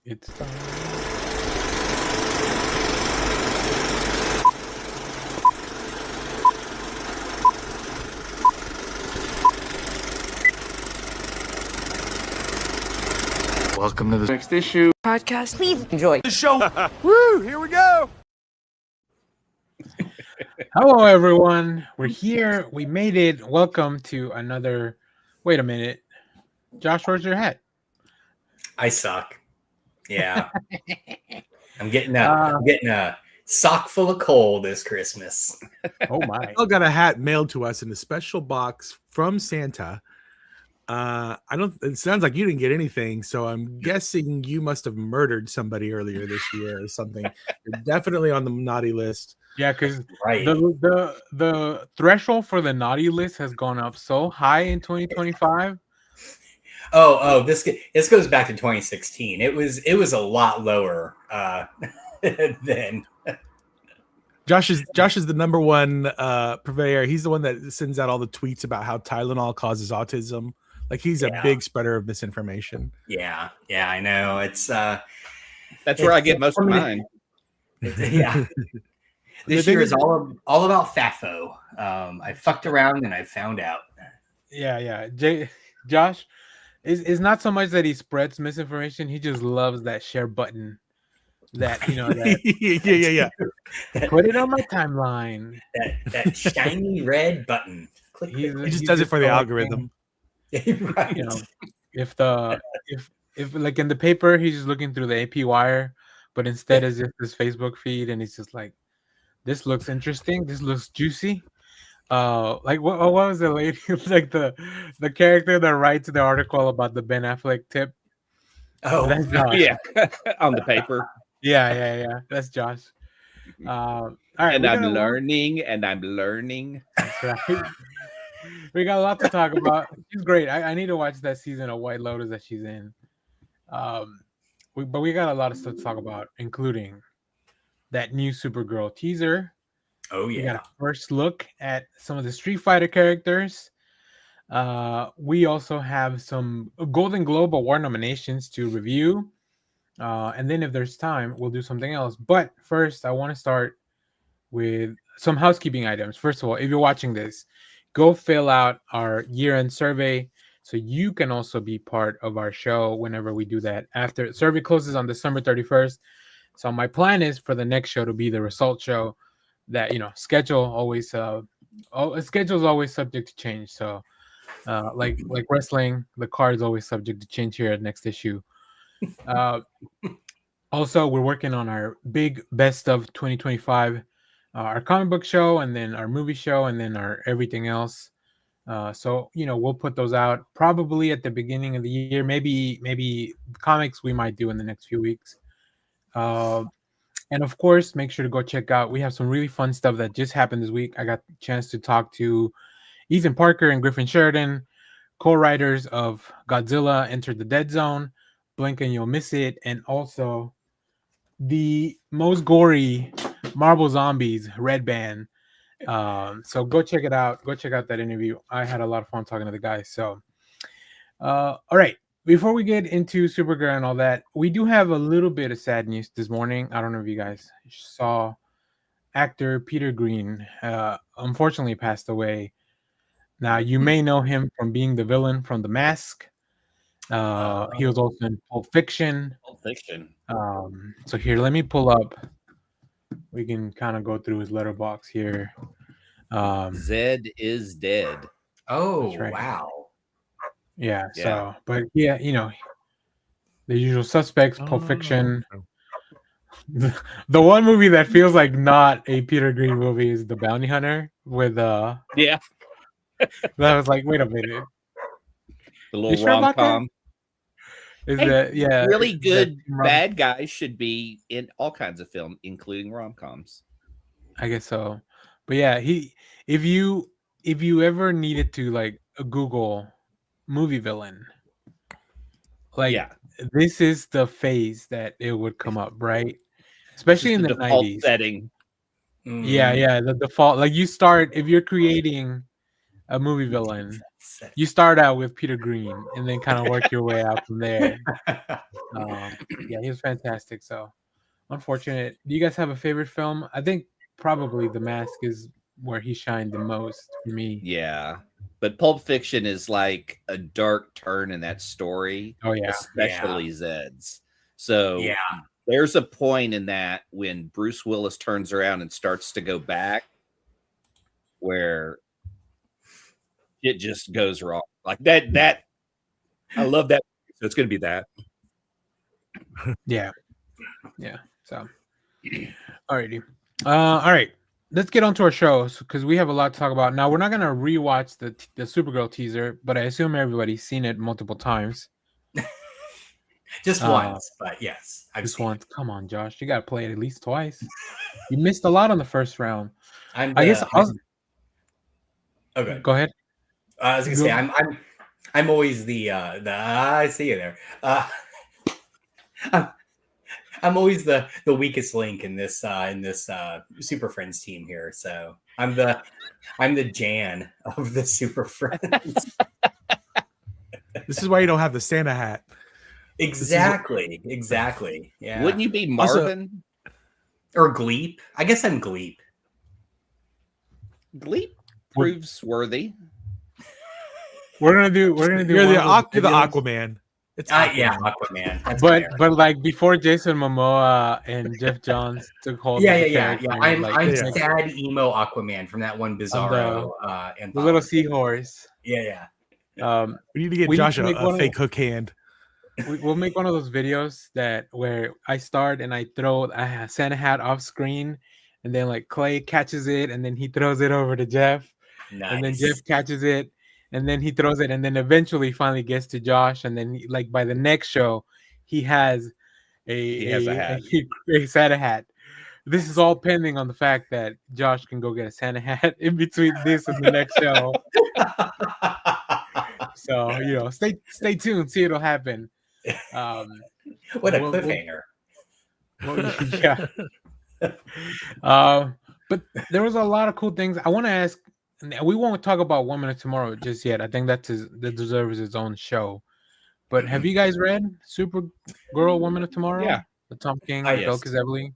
It's time. Welcome to the next issue Podcast. Please enjoy the show. Woo! Here we go. Hello, everyone. We're here. We made it. Welcome to another. Wait a minute, Josh. Where's your hat? I suck. Yeah, I'm getting a sock full of coal this Christmas. Oh my! Still got a hat mailed to us in a special box from Santa. It sounds like you didn't get anything, so I'm guessing you must have murdered somebody earlier this year or something. You're definitely on the naughty list. Yeah, because Right. the threshold for the naughty list has gone up so high in 2025. This goes back to 2016. It was a lot lower than. Josh is the number one purveyor. He's the one that sends out all the tweets about how Tylenol causes autism. Like he's a big spreader of misinformation. Yeah, I know. It's that's where I get most of mine. Yeah. This year is all about FAFO. I fucked around and I found out. Yeah. Josh is not so much that he spreads misinformation. He just loves that share button. That Yeah. Put it on my timeline. That shiny red button. Click. He just does it for the algorithm. Right. You know, if like in the paper, he's just looking through the AP wire, but instead it's just his Facebook feed, and he's just like, "This looks interesting. This looks juicy." Like what was the lady? Like the character that writes the article about the Ben Affleck tip. Oh, that's Josh. Yeah, on the paper. Yeah. That's Josh. All right, and I'm learning. That's right. We got a lot to talk about. She's great. I need to watch that season of White Lotus that she's in. But we got a lot of stuff to talk about, including that new Supergirl teaser. Oh yeah. We got a first look at some of the Street Fighter characters. We also have some Golden Globe Award nominations to review. And then if there's time, we'll do something else. But first, I want to start with some housekeeping items. First of all, if you're watching this, go fill out our year-end survey so you can also be part of our show whenever we do that. After the survey closes on December 31st. So my plan is for the next show to be the result show. That schedule always schedule's always subject to change. So like wrestling, the card is always subject to change here at Next Issue. Also, we're working on our big best of 2025, our comic book show, and then our movie show, and then our everything else. So we'll put those out probably at the beginning of the year. Maybe comics we might do in the next few weeks. And of course, make sure to go check out. We have some really fun stuff that just happened this week. I got a chance to talk to Ethan Parker and Griffin Sheridan, co-writers of Godzilla Enter the Dead Zone, Blink and You'll Miss It, and also the most gory Marvel Zombies Red Band. So go check it out. Go check out that interview. I had a lot of fun talking to the guys. So, all right. Before we get into Supergirl and all that, we do have a little bit of sad news this morning. I don't know if you guys saw actor Peter Greene unfortunately passed away. Now, you may know him from being the villain from The Mask. He was also in Pulp Fiction. So here, let me pull up. We can kind of go through his letterbox here. Zed is dead. Oh, right. Wow. Yeah. So, but yeah, the usual suspects, Pulp Fiction. The one movie that feels like not a Peter Greene movie is The Bounty Hunter with Yeah. That was like, wait a minute. The little rom-com. Is that really good bad guys should be in all kinds of film, including rom-coms. I guess so. But yeah, if you ever needed to like Google movie villain, like this is the phase that it would come up, right? Especially in the 90s setting. Yeah, the default. Like you start if you're creating a movie villain, you start out with Peter Greene and then kind of work your way out from there. Yeah, he was fantastic. So unfortunate. Do you guys have a favorite film? I think probably The Mask is where he shined the most for me. Yeah. But Pulp Fiction is like a dark turn in that story. Oh yeah. Especially Zed's. So Yeah. there's a point in that when Bruce Willis turns around and starts to go back where it just goes wrong. Like that I love that. So it's gonna be that. Yeah. Yeah. So alrighty. All right. Let's get on to our shows because we have a lot to talk about. Now we're not gonna rewatch the Supergirl teaser, but I assume everybody's seen it multiple times. Just once, but yes, I've just seen once. Come on, Josh, you gotta play it at least twice. You missed a lot on the first round. I guess I'll... Okay. Go ahead. I was gonna say I'm always the I see you there. I'm always the weakest link in this Super Friends team here. So I'm the Jan of the Super Friends. This is why you don't have the Santa hat. Exactly. Yeah. Wouldn't you be Marvin? Or Gleep? I guess I'm Gleep. Gleep proves worthy. We're gonna do. You're the Aquaman. It's Aquaman. That's but like before Jason Momoa and Jeff Johns took hold. Yeah. I'm sad emo Aquaman from that one Bizarro the little seahorse. Yeah. We need to get Josh a fake hook hand. We'll make one of those videos where I start and I throw a Santa hat off screen, and then like Clay catches it, and then he throws it over to Jeff, and then Jeff catches it, and then he throws it, and then eventually finally gets to Josh, and then like by the next show, he has a Santa hat. This is all pending on the fact that Josh can go get a Santa hat in between this and the next show. So stay tuned, see it'll happen. What a cliffhanger! But there was a lot of cool things I want to ask. We won't talk about Woman of Tomorrow just yet. I think that deserves its own show. But have you guys read Supergirl, Woman of Tomorrow? Yeah, the Tom King, Bill Kazevely.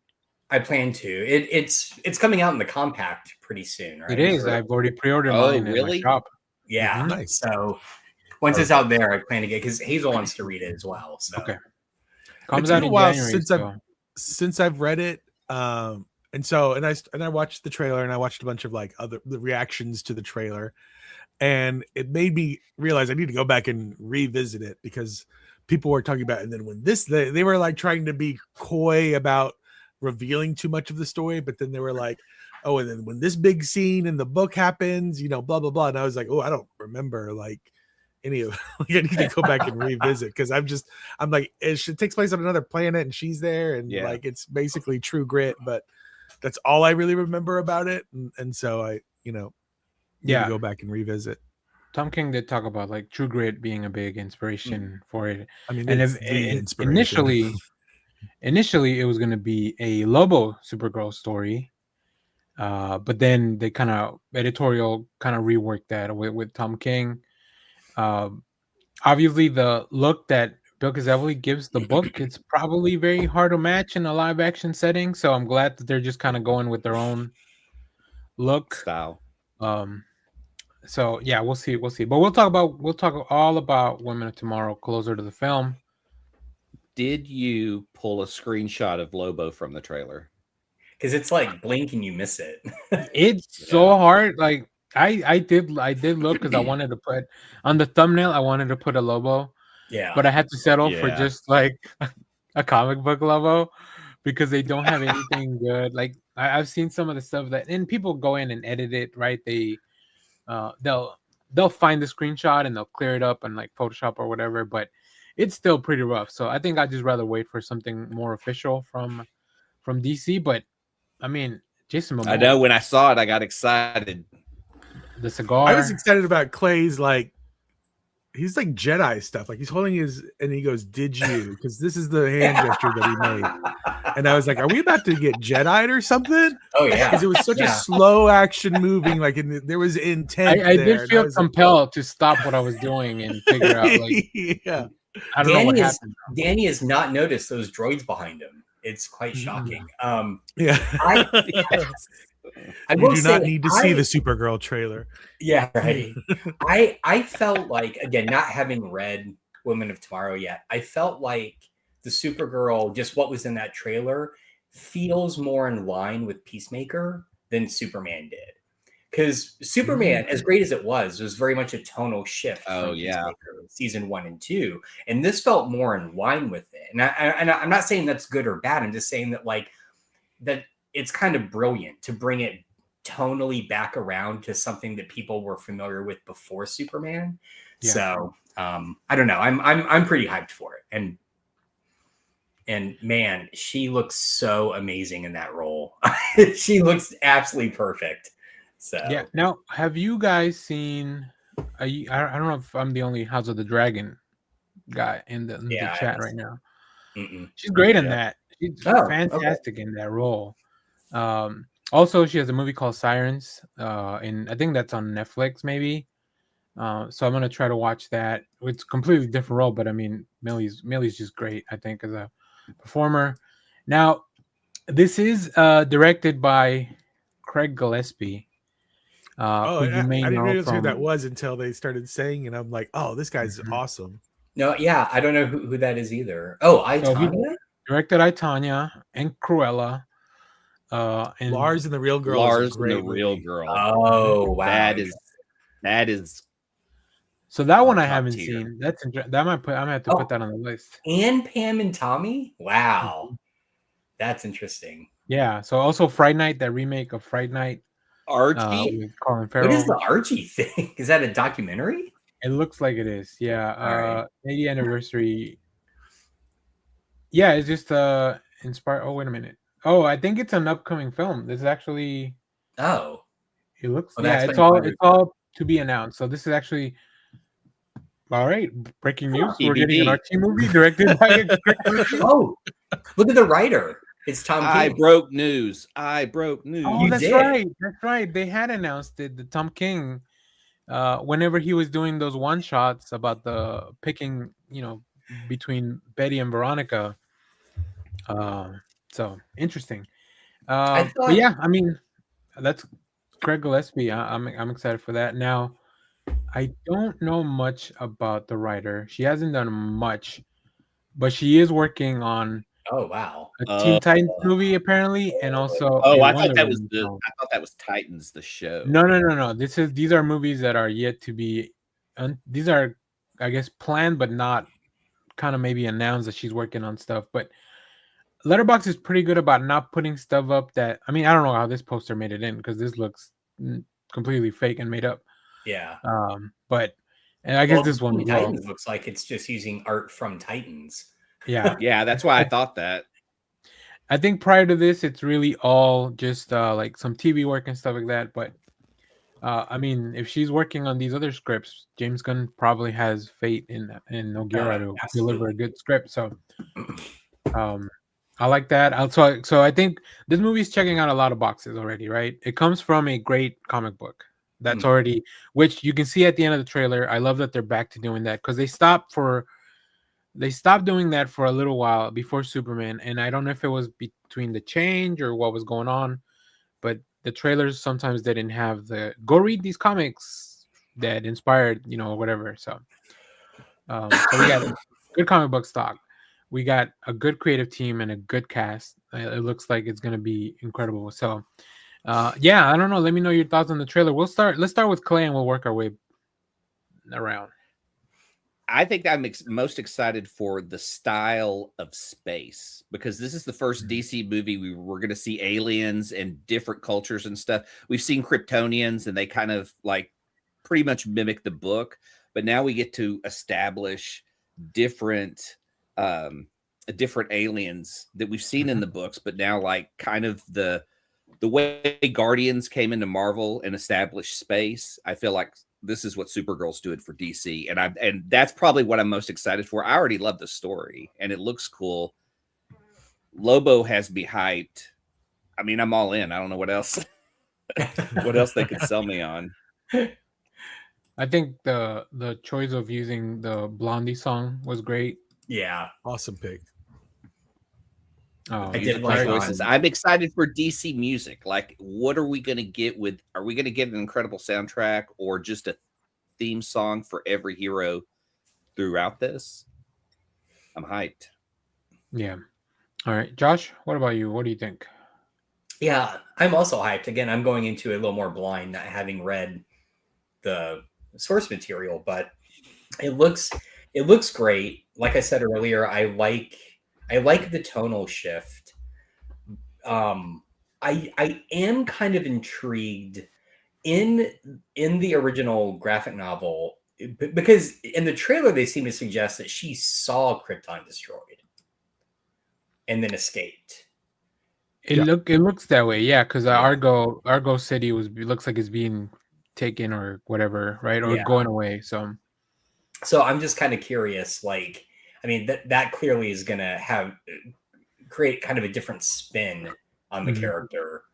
I plan to. It's coming out in the compact pretty soon, right? It is. I've already pre-ordered mine in my shop. Yeah. Mm-hmm. Nice. So once it's out there, I plan to get because Hazel wants to read it as well. So okay, comes out in January. Since I've read it, and I watched the trailer and I watched a bunch of like the reactions to the trailer, and it made me realize I need to go back and revisit it because people were talking about it. And then when they were like trying to be coy about revealing too much of the story, but then they were like, oh, and then when this big scene in the book happens, blah blah blah, and I was like, oh, I don't remember like any of like, I need to go back and revisit because I'm like it takes place on another planet and she's there and like it's basically True Grit, but that's all I really remember about it, and so I need to go back and revisit. Tom King did talk about like True Grit being a big inspiration for it. I mean, and initially it was going to be a Lobo Supergirl story, but then they kind of editorial reworked that with Tom King. Obviously, the look that Bill Kazevely gives the book, it's probably very hard to match in a live action setting. So I'm glad that they're just kind of going with their own look style. So yeah, we'll see. But we'll talk all about Women of Tomorrow closer to the film. Did you pull a screenshot of Lobo from the trailer? Because it's like blink and you miss it. It's so hard. Like I did look because I wanted to put on the thumbnail. I wanted to put a Lobo. Yeah. But I had to settle for just like a comic book Lobo because they don't have anything good. Like I've seen some of the stuff and people go in and edit it, right? They'll find the screenshot and they'll clear it up and like Photoshop or whatever, but it's still pretty rough. So I think I'd just rather wait for something more official from DC. But I mean, Jason Momoa. I know when I saw it, I got excited. The cigar. I was excited about Clay's like he's like Jedi stuff. Like he's holding his, and he goes, "Did you?" Because this is the hand gesture that he made. And I was like, "Are we about to get Jedi'd or something?" Oh yeah, Because it was such a slow action moving, like there was intent. I there. did feel compelled to stop what I was doing and figure out, like, yeah. I don't know what happened. Danny has not noticed those droids behind him. It's quite shocking. Yeah. I You will do say not need to see the Supergirl trailer. Yeah, right. I felt like, again, not having read Women of Tomorrow yet, I felt like the Supergirl, just what was in that trailer, feels more in line with Peacemaker than Superman did. Because Superman, as great as it was very much a tonal shift from Peacemaker season 1 and 2. And this felt more in line with it. And I'm not saying that's good or bad. I'm just saying that, like, that it's kind of brilliant to bring it tonally back around to something that people were familiar with before Superman. Yeah. So I don't know. I'm pretty hyped for it. And man, she looks so amazing in that role. She looks absolutely perfect. So yeah. Now, have you guys seen? I don't know if I'm the only House of the Dragon guy in the chat right now. She's great in that. She's fantastic in that role. Also, she has a movie called Sirens, and I think that's on Netflix, maybe. So I'm gonna try to watch that. It's a completely different role, but I mean, Millie's just great, I think, as a performer. Now, this is directed by Craig Gillespie. I didn't realize who that was until they started saying, and I'm like, oh, this guy's awesome. No, yeah, I don't know who that is either. Oh, I Tonya? Directed I, Tonya and Cruella. And Lars and the Real Girl. Lars and the Real Girl. Oh wow, that is. So that one I haven't seen. That's that I'm gonna have to put that on the list. And Pam and Tommy. Wow, that's interesting. Yeah. So also Fright Night, that remake of Fright Night. Archie. With Colin Farrell. What is the Archie thing? Is that a documentary? It looks like it is. Yeah. 80th anniversary. Yeah, it's just inspired. Oh, wait a minute. Oh, I think it's an upcoming film. This is actually. Oh. It looks. It's all to be announced. So this is actually. All right, breaking news. TBD. We're getting an Archie movie directed by. Oh, look at the writer. It's Tom King. I broke news. Oh, that's right. That's right. They had announced it. The Tom King, whenever he was doing those one shots about the picking, between Betty and Veronica. So interesting. But yeah, I mean, that's Craig Gillespie. I'm excited for that. Now, I don't know much about the writer. She hasn't done much, but she is working on. Oh wow! A Teen Titans movie apparently, and also. I thought that was Titans, the show. No. These are movies that are yet to be. These are, I guess, planned but not kind of maybe announced that she's working on stuff. But Letterboxd is pretty good about not putting stuff up that. I mean, I don't know how this poster made it in because this looks completely fake and made up. Yeah. But and I guess this one Titans looks like it's just using art from Titans. Yeah. Yeah, that's why I thought that. I think prior to this, it's really all just like some TV work and stuff like that. But I mean, if she's working on these other scripts, James Gunn probably has faith in Nogueira to deliver a good script. So I like that. So I think this movie is checking out a lot of boxes already, right? It comes from a great comic book that's already, which you can see at the end of the trailer. I love that they're back to doing that because they stopped doing that for a little while before Superman, and I don't know if it was between the change or what was going on, but the trailers sometimes didn't have the go read these comics that inspired, whatever. So we got good comic book stock. We got a good creative team and a good cast. It looks like it's going to be incredible. So yeah, I don't know. Let me know your thoughts on the trailer. Let's start with Clay and we'll work our way around. I think I'm most excited for the style of space because this is the first DC movie we're going to see aliens and different cultures and stuff. We've seen Kryptonians and they kind of like pretty much mimic the book, but now we get to establish different aliens that we've seen in the books, but now like kind of the way Guardians came into Marvel and established space. I feel like this is what Supergirl's doing for DC, and that's probably what I'm most excited for. I already love the story, and it looks cool. Lobo has me hyped. I mean, I'm all in. I don't know what else they could sell me on. I think the choice of using the Blondie song was great. Yeah, Awesome pick. Oh, I did Musical like choices. I'm excited for DC music. Like, what are we going to get with? Are we going to get an incredible soundtrack or just a theme song for every hero throughout this? I'm hyped. Yeah. All right, Josh. What about you? What do you think? Yeah, I'm also hyped. Again, I'm going into it a little more blind, not having read the source material, but it looks great. Like I said earlier, I like the tonal shift. I am kind of intrigued in the original graphic novel because in the trailer they seem to suggest that she saw Krypton destroyed and then escaped. It looks that way, yeah. Because Yeah. Argo City looks like it's being taken or whatever, right, or Yeah. going away. So I'm just kind of curious. Like, I mean, that clearly is going to create kind of a different spin on the character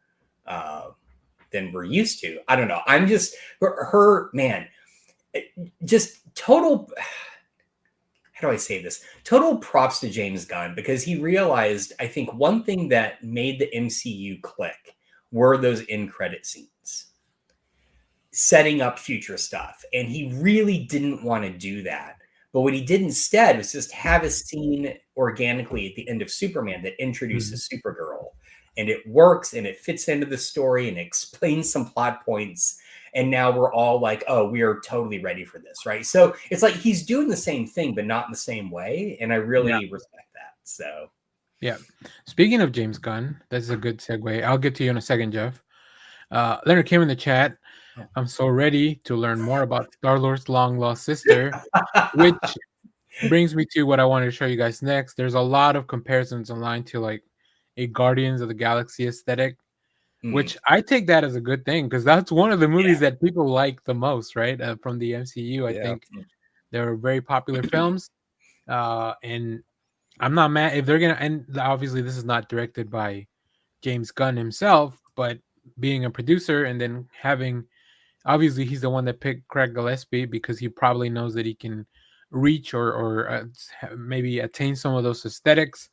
than we're used to. I don't know. I'm just her man. Just total. How do I say this? Total props to James Gunn because he realized, I think, one thing that made the MCU click were those end-credit scenes, setting up future stuff. And he really didn't want to do that. But what he did instead was just have a scene organically at the end of Superman that introduces Supergirl. And it works and it fits into the story and explains some plot points. And now we're all like, oh, we are totally ready for this, right? So it's like he's doing the same thing, but not in the same way. And I really respect that. So, yeah. Speaking of James Gunn, that's a good segue. I'll get to you in a second, Jeff. Leonard came in the chat. I'm so ready to learn more about Star-Lord's long lost sister, which brings me to what I wanted to show you guys next. There's a lot of comparisons online to like a Guardians of the Galaxy aesthetic, which I take that as a good thing because that's one of the movies that people like the most, right? From the MCU, I think they were very popular films, and I'm not mad if they're gonna. And obviously, this is not directed by James Gunn himself, but being a producer and then having, obviously, he's the one that picked Craig Gillespie because he probably knows that he can reach or maybe attain some of those aesthetics.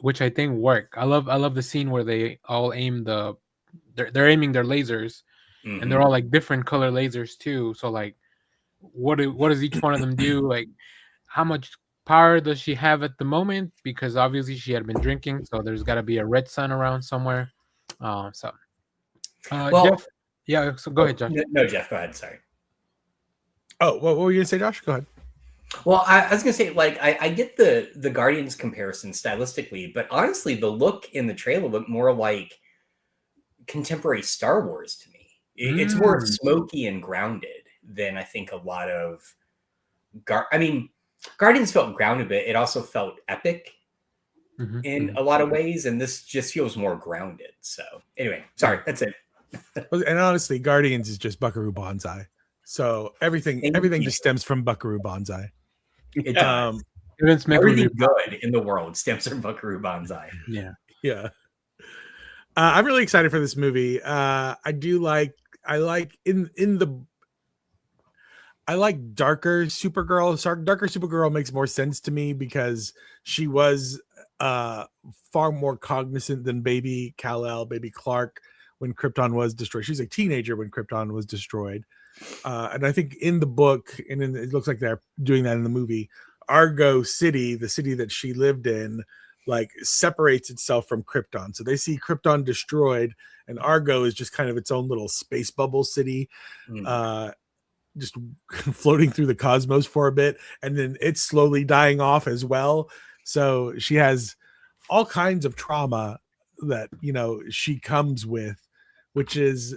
Which I think work. I love the scene where they all aim they're aiming their lasers, and they're all like different color lasers too. So like, what does each one of them do? Like, how much power does she have at the moment? Because obviously she had been drinking, so there's got to be a red sun around somewhere. Well, Jeff, yeah. So go ahead, Josh. No, Jeff, go ahead. Sorry. Oh, what were you gonna say, Josh? Go ahead. Well, I was gonna say, like, I get the Guardians comparison stylistically, but honestly, the look in the trailer looked more like contemporary Star Wars to me. It's more smoky and grounded than I think a lot of Guardians felt grounded a bit. It also felt epic in a lot of ways, and this just feels more grounded. So anyway, sorry, that's it. And honestly, Guardians is just Buckaroo Banzai. So everything just stems from Buckaroo Banzai. It does. Everything good in the world stems from Buckaroo Banzai. Yeah. I'm really excited for this movie. I like darker Supergirl. Darker Supergirl makes more sense to me because she was far more cognizant than baby Kal-El, baby Clark, when Krypton was destroyed. She was a teenager when Krypton was destroyed. And I think in the book, and it looks like they're doing that in the movie, Argo City, the city that she lived in, like separates itself from Krypton. So they see Krypton destroyed, and Argo is just kind of its own little space bubble city, just floating through the cosmos for a bit, and then it's slowly dying off as well. So she has all kinds of trauma that she comes with, which is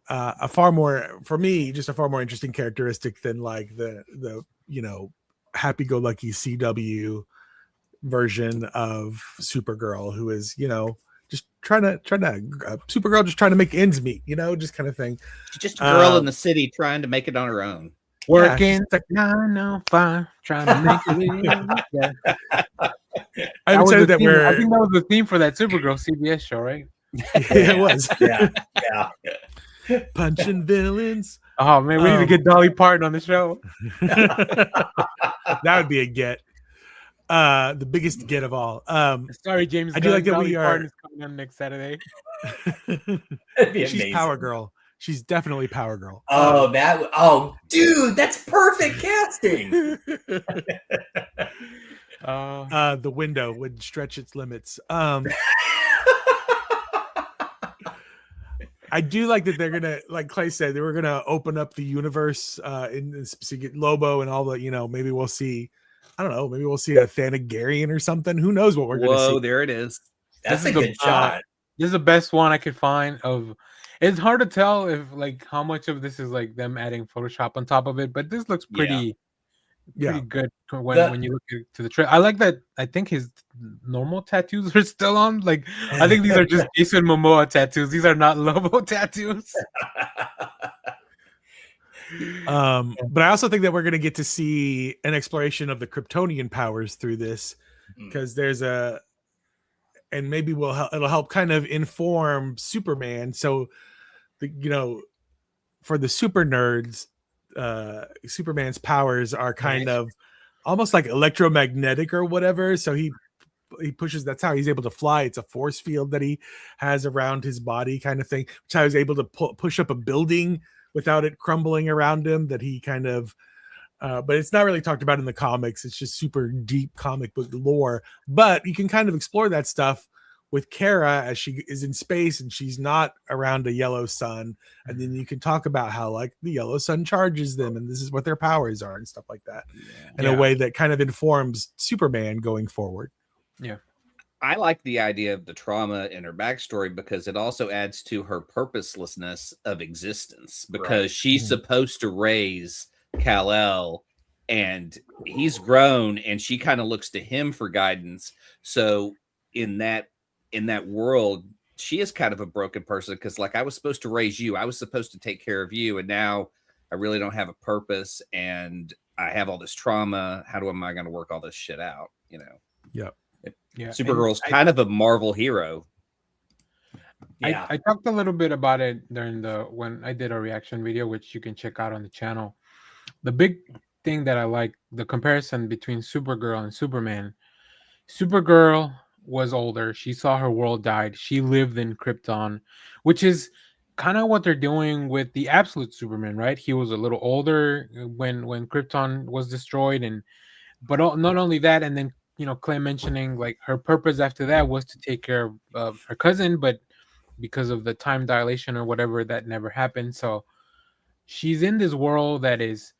a far more interesting characteristic than like the happy-go-lucky CW version of Supergirl, who is just trying to Supergirl just trying to make ends meet, just kind of thing. She's just a girl in the city trying to make it on her own. Working 905, trying to make it. I'm excited that we're. I think that was the theme for that Supergirl CBS show, right? It was. Yeah. Punching villains. Oh man, we need to get Dolly Parton on the show. That would be a get. The biggest get of all. Sorry, James. I do like that Dolly we are. Parton is coming on next Saturday. She's Power Girl. She's definitely Power Girl. Dude, that's perfect casting. The window would stretch its limits. I do like that they're gonna, like Clay said, they were gonna open up the universe in specific Lobo and all the, maybe we'll see. I don't know. Maybe we'll see a Thanagarian or something. Who knows what we're gonna see? Whoa, there it is. That's a good shot. This is the best one I could find of. It's hard to tell if how much of this is like them adding Photoshop on top of it, but this looks pretty good when you look to the trailer. I like that. I think his normal tattoos are still on. Like I think these are just Jason Momoa tattoos. These are not Lobo tattoos. But I also think that we're going to get to see an exploration of the Kryptonian powers through this, because and maybe it'll help kind of inform Superman. So, for the super nerds, Superman's powers are kind of almost like electromagnetic or whatever. So he pushes. That's how he's able to fly. It's a force field that he has around his body, kind of thing. Which how he's able to push up a building without it crumbling around him. That he kind of. But it's not really talked about in the comics. It's just super deep comic book lore. But you can kind of explore that stuff with Kara as she is in space and she's not around a yellow sun. And then you can talk about how like the yellow sun charges them and this is what their powers are and stuff like that in a way that kind of informs Superman going forward. Yeah. I like the idea of the trauma in her backstory because it also adds to her purposelessness of existence, because she's supposed to raise Kal-El and he's grown and she kind of looks to him for guidance. So in that world, she is kind of a broken person because like I was supposed to raise you, I was supposed to take care of you, and now I really don't have a purpose and I have all this trauma. How am I going to work all this shit out? Yep. Yeah. Supergirl's kind of a Marvel hero. Yeah. I talked a little bit about it during when I did a reaction video, which you can check out on the channel. The big thing that I like, the comparison between Supergirl and Superman. Supergirl was older. She saw her world died. She lived in Krypton, which is kind of what they're doing with the absolute Superman, right? He was a little older when Krypton was destroyed, but not only that, and then Clay mentioning like her purpose after that was to take care of her cousin, but because of the time dilation or whatever, that never happened. So she's in this world that is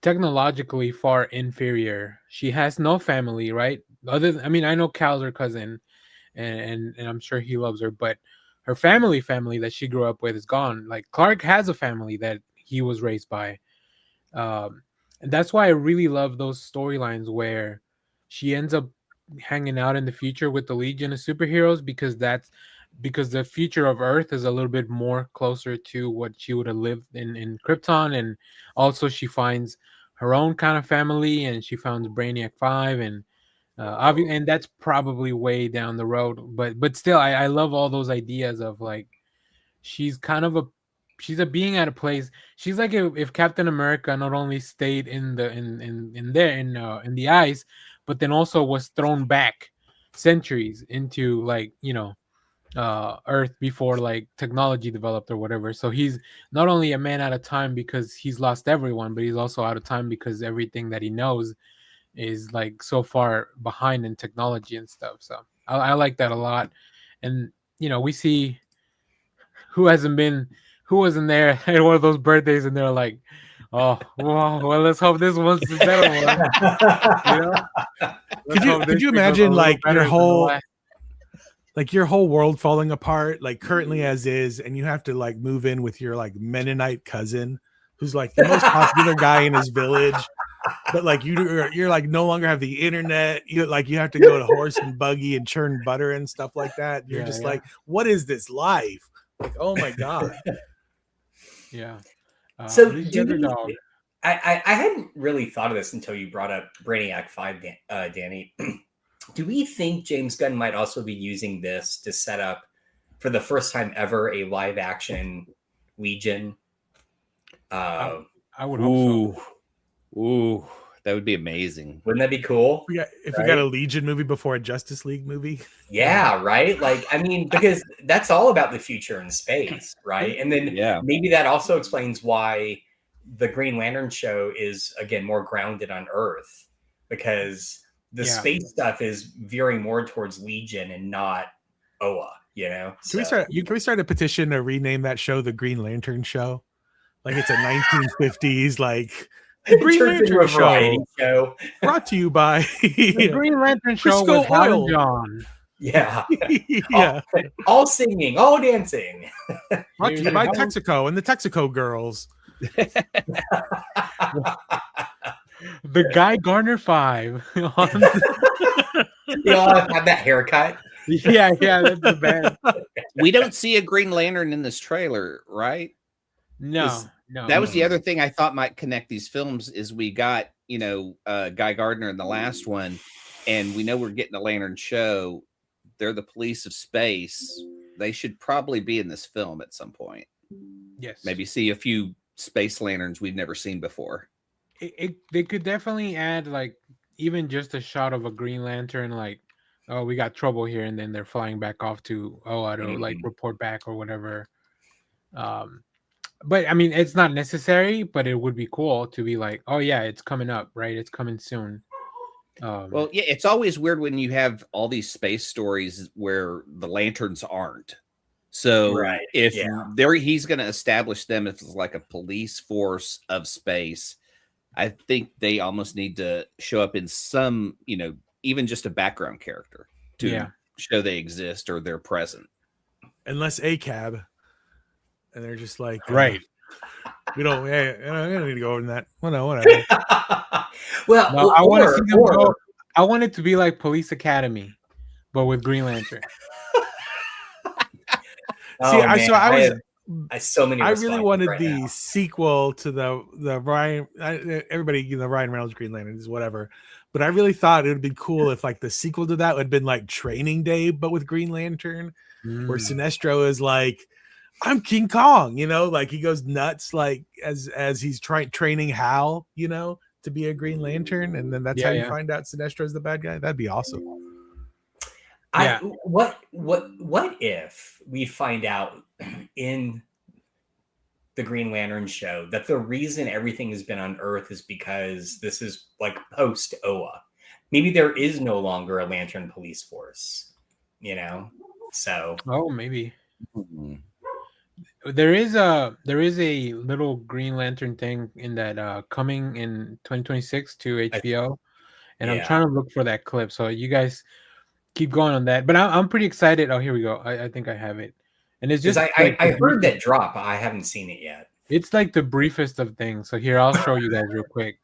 technologically far inferior. She has no family, right? I know Cal's her cousin, and I'm sure he loves her, but her family that she grew up with is gone. Like Clark has a family that he was raised by, and that's why I really love those storylines where she ends up hanging out in the future with the Legion of Superheroes, because the future of Earth is a little bit more closer to what she would have lived in Krypton, and also she finds her own kind of family, and she found Brainiac 5, and and that's probably way down the road, but still, I love all those ideas of like she's a being at a place. She's like if Captain America not only stayed in the ice, but then also was thrown back centuries into like Earth before like technology developed or whatever. So he's not only a man out of time because he's lost everyone, but he's also out of time because everything that he knows is like so far behind in technology and stuff. So I like that a lot. And we see who wasn't there at one of those birthdays, and they're like, oh wow, well, let's hope this one's the better one. Could you imagine like your whole world falling apart, like currently as is, and you have to like move in with your like Mennonite cousin who's like the most popular guy in his village, but like you're like no longer have the internet. You have to go to horse and buggy and churn butter and stuff like that. You're just like, what is this life? Like, oh my god. Yeah. So Alicia do the we? dog. I hadn't really thought of this until you brought up Brainiac 5, Danny. Do we think James Gunn might also be using this to set up, for the first time ever, a live action Legion? I would hope so. Ooh, that would be amazing. Wouldn't that be cool? If we got a Legion movie before a Justice League movie. Yeah, right? Like, I mean, because that's all about the future in space, right? And then maybe that also explains why the Green Lantern show is, again, more grounded on Earth, because the space stuff is veering more towards Legion and not Oa, you know? Can we start a petition to rename that show the Green Lantern Show? Like it's a 1950s, like the Green Lantern show, brought to you by the Green Lantern show Crisco with Hal Oil. and John. Yeah. Yeah. All singing, all dancing. Brought to you by Texaco and the Texaco girls. The Guy Garner 5. You all have that haircut. Yeah, that's the best. We don't see a Green Lantern in this trailer, right? No. That was the other thing I thought might connect these films is we got, Guy Gardner in the last one, and we know we're getting a Lantern show. They're the police of space. They should probably be in this film at some point. Yes. Maybe see a few space lanterns we've never seen before. They could definitely add, like, even just a shot of a Green Lantern, like, oh, we got trouble here, and then they're flying back off to like report back or whatever. But I mean, it's not necessary, but it would be cool to be like, oh yeah, it's coming up, right? It's coming soon. Well, yeah, it's always weird when you have all these space stories where the lanterns aren't. So if he's going to establish them as like a police force of space, I think they almost need to show up in some, even just a background character to show they exist or they're present. Unless ACAB. And they're just like, right. We don't need to go over that. Well, no, whatever. Well, no, I want to see them go. I want it to be like Police Academy, but with Green Lantern. I really wanted the sequel to the Ryan. Everybody, Ryan Reynolds Green Lantern is whatever. But I really thought it would be cool if like the sequel to that would have been like Training Day, but with Green Lantern, where Sinestro is like, I'm King Kong, like he goes nuts, like as he's training Hal, to be a Green Lantern, and then that's how you find out Sinestro's the bad guy. That'd be awesome. What if we find out in the Green Lantern show that the reason everything has been on Earth is because this is like post Oa? Maybe there is no longer a Lantern police force, So maybe. Mm-hmm. There is a little Green Lantern thing in that coming in 2026 to HBO, and I'm trying to look for that clip. So you guys keep going on that, but I'm pretty excited. Oh, here we go. I think I have it, and it's just I heard that drop. I haven't seen it yet. It's like the briefest of things. So here, I'll show you guys real quick,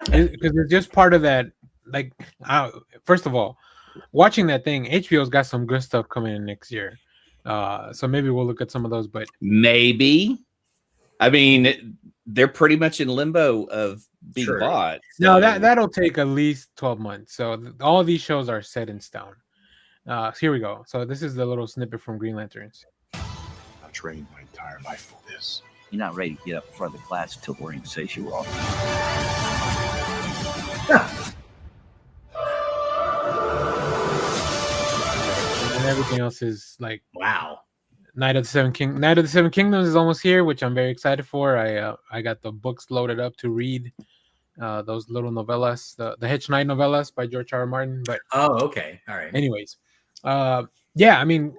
because it's just part of that. Like, first of all, watching that thing, HBO's got some good stuff coming in next year. So maybe we'll look at some of those, but maybe. I mean, they're pretty much in limbo of being bought. So. No, that'll take at least 12 months. So all these shows are set in stone. So here we go. So this is the little snippet from Green Lanterns. I've trained my entire life for this. You're not ready to get up in front of the class until Maureen says you are. And everything else is like, wow. Night of the Seven Kingdoms is almost here, which I'm very excited for. I got the books loaded up to read those little novellas, the Hedge Knight novellas by George R. R. Martin. But okay, all right. Anyways, yeah, I mean,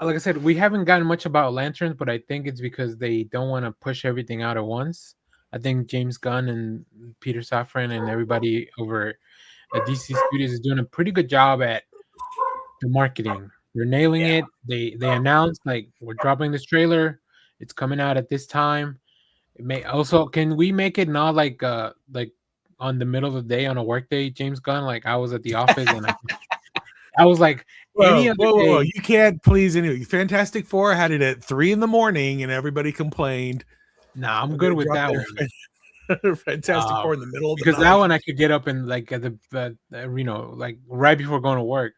like I said, we haven't gotten much about Lanterns, but I think it's because they don't want to push everything out at once. I think James Gunn and Peter Safran and everybody over at DC Studios is doing a pretty good job at the marketing. They're nailing it. They announced like we're dropping this trailer. It's coming out at this time. It may also, can we make it not like on the middle of the day on a work day, James Gunn. Like I was at the office and I was like, any other whoa. day. You can't please anyway. Fantastic Four had it at 3 a.m. and everybody complained. Nah, I'm when good they with dropped that their one. Fantastic Four in the middle of the Because that night. one I could get up and like at like right before going to work.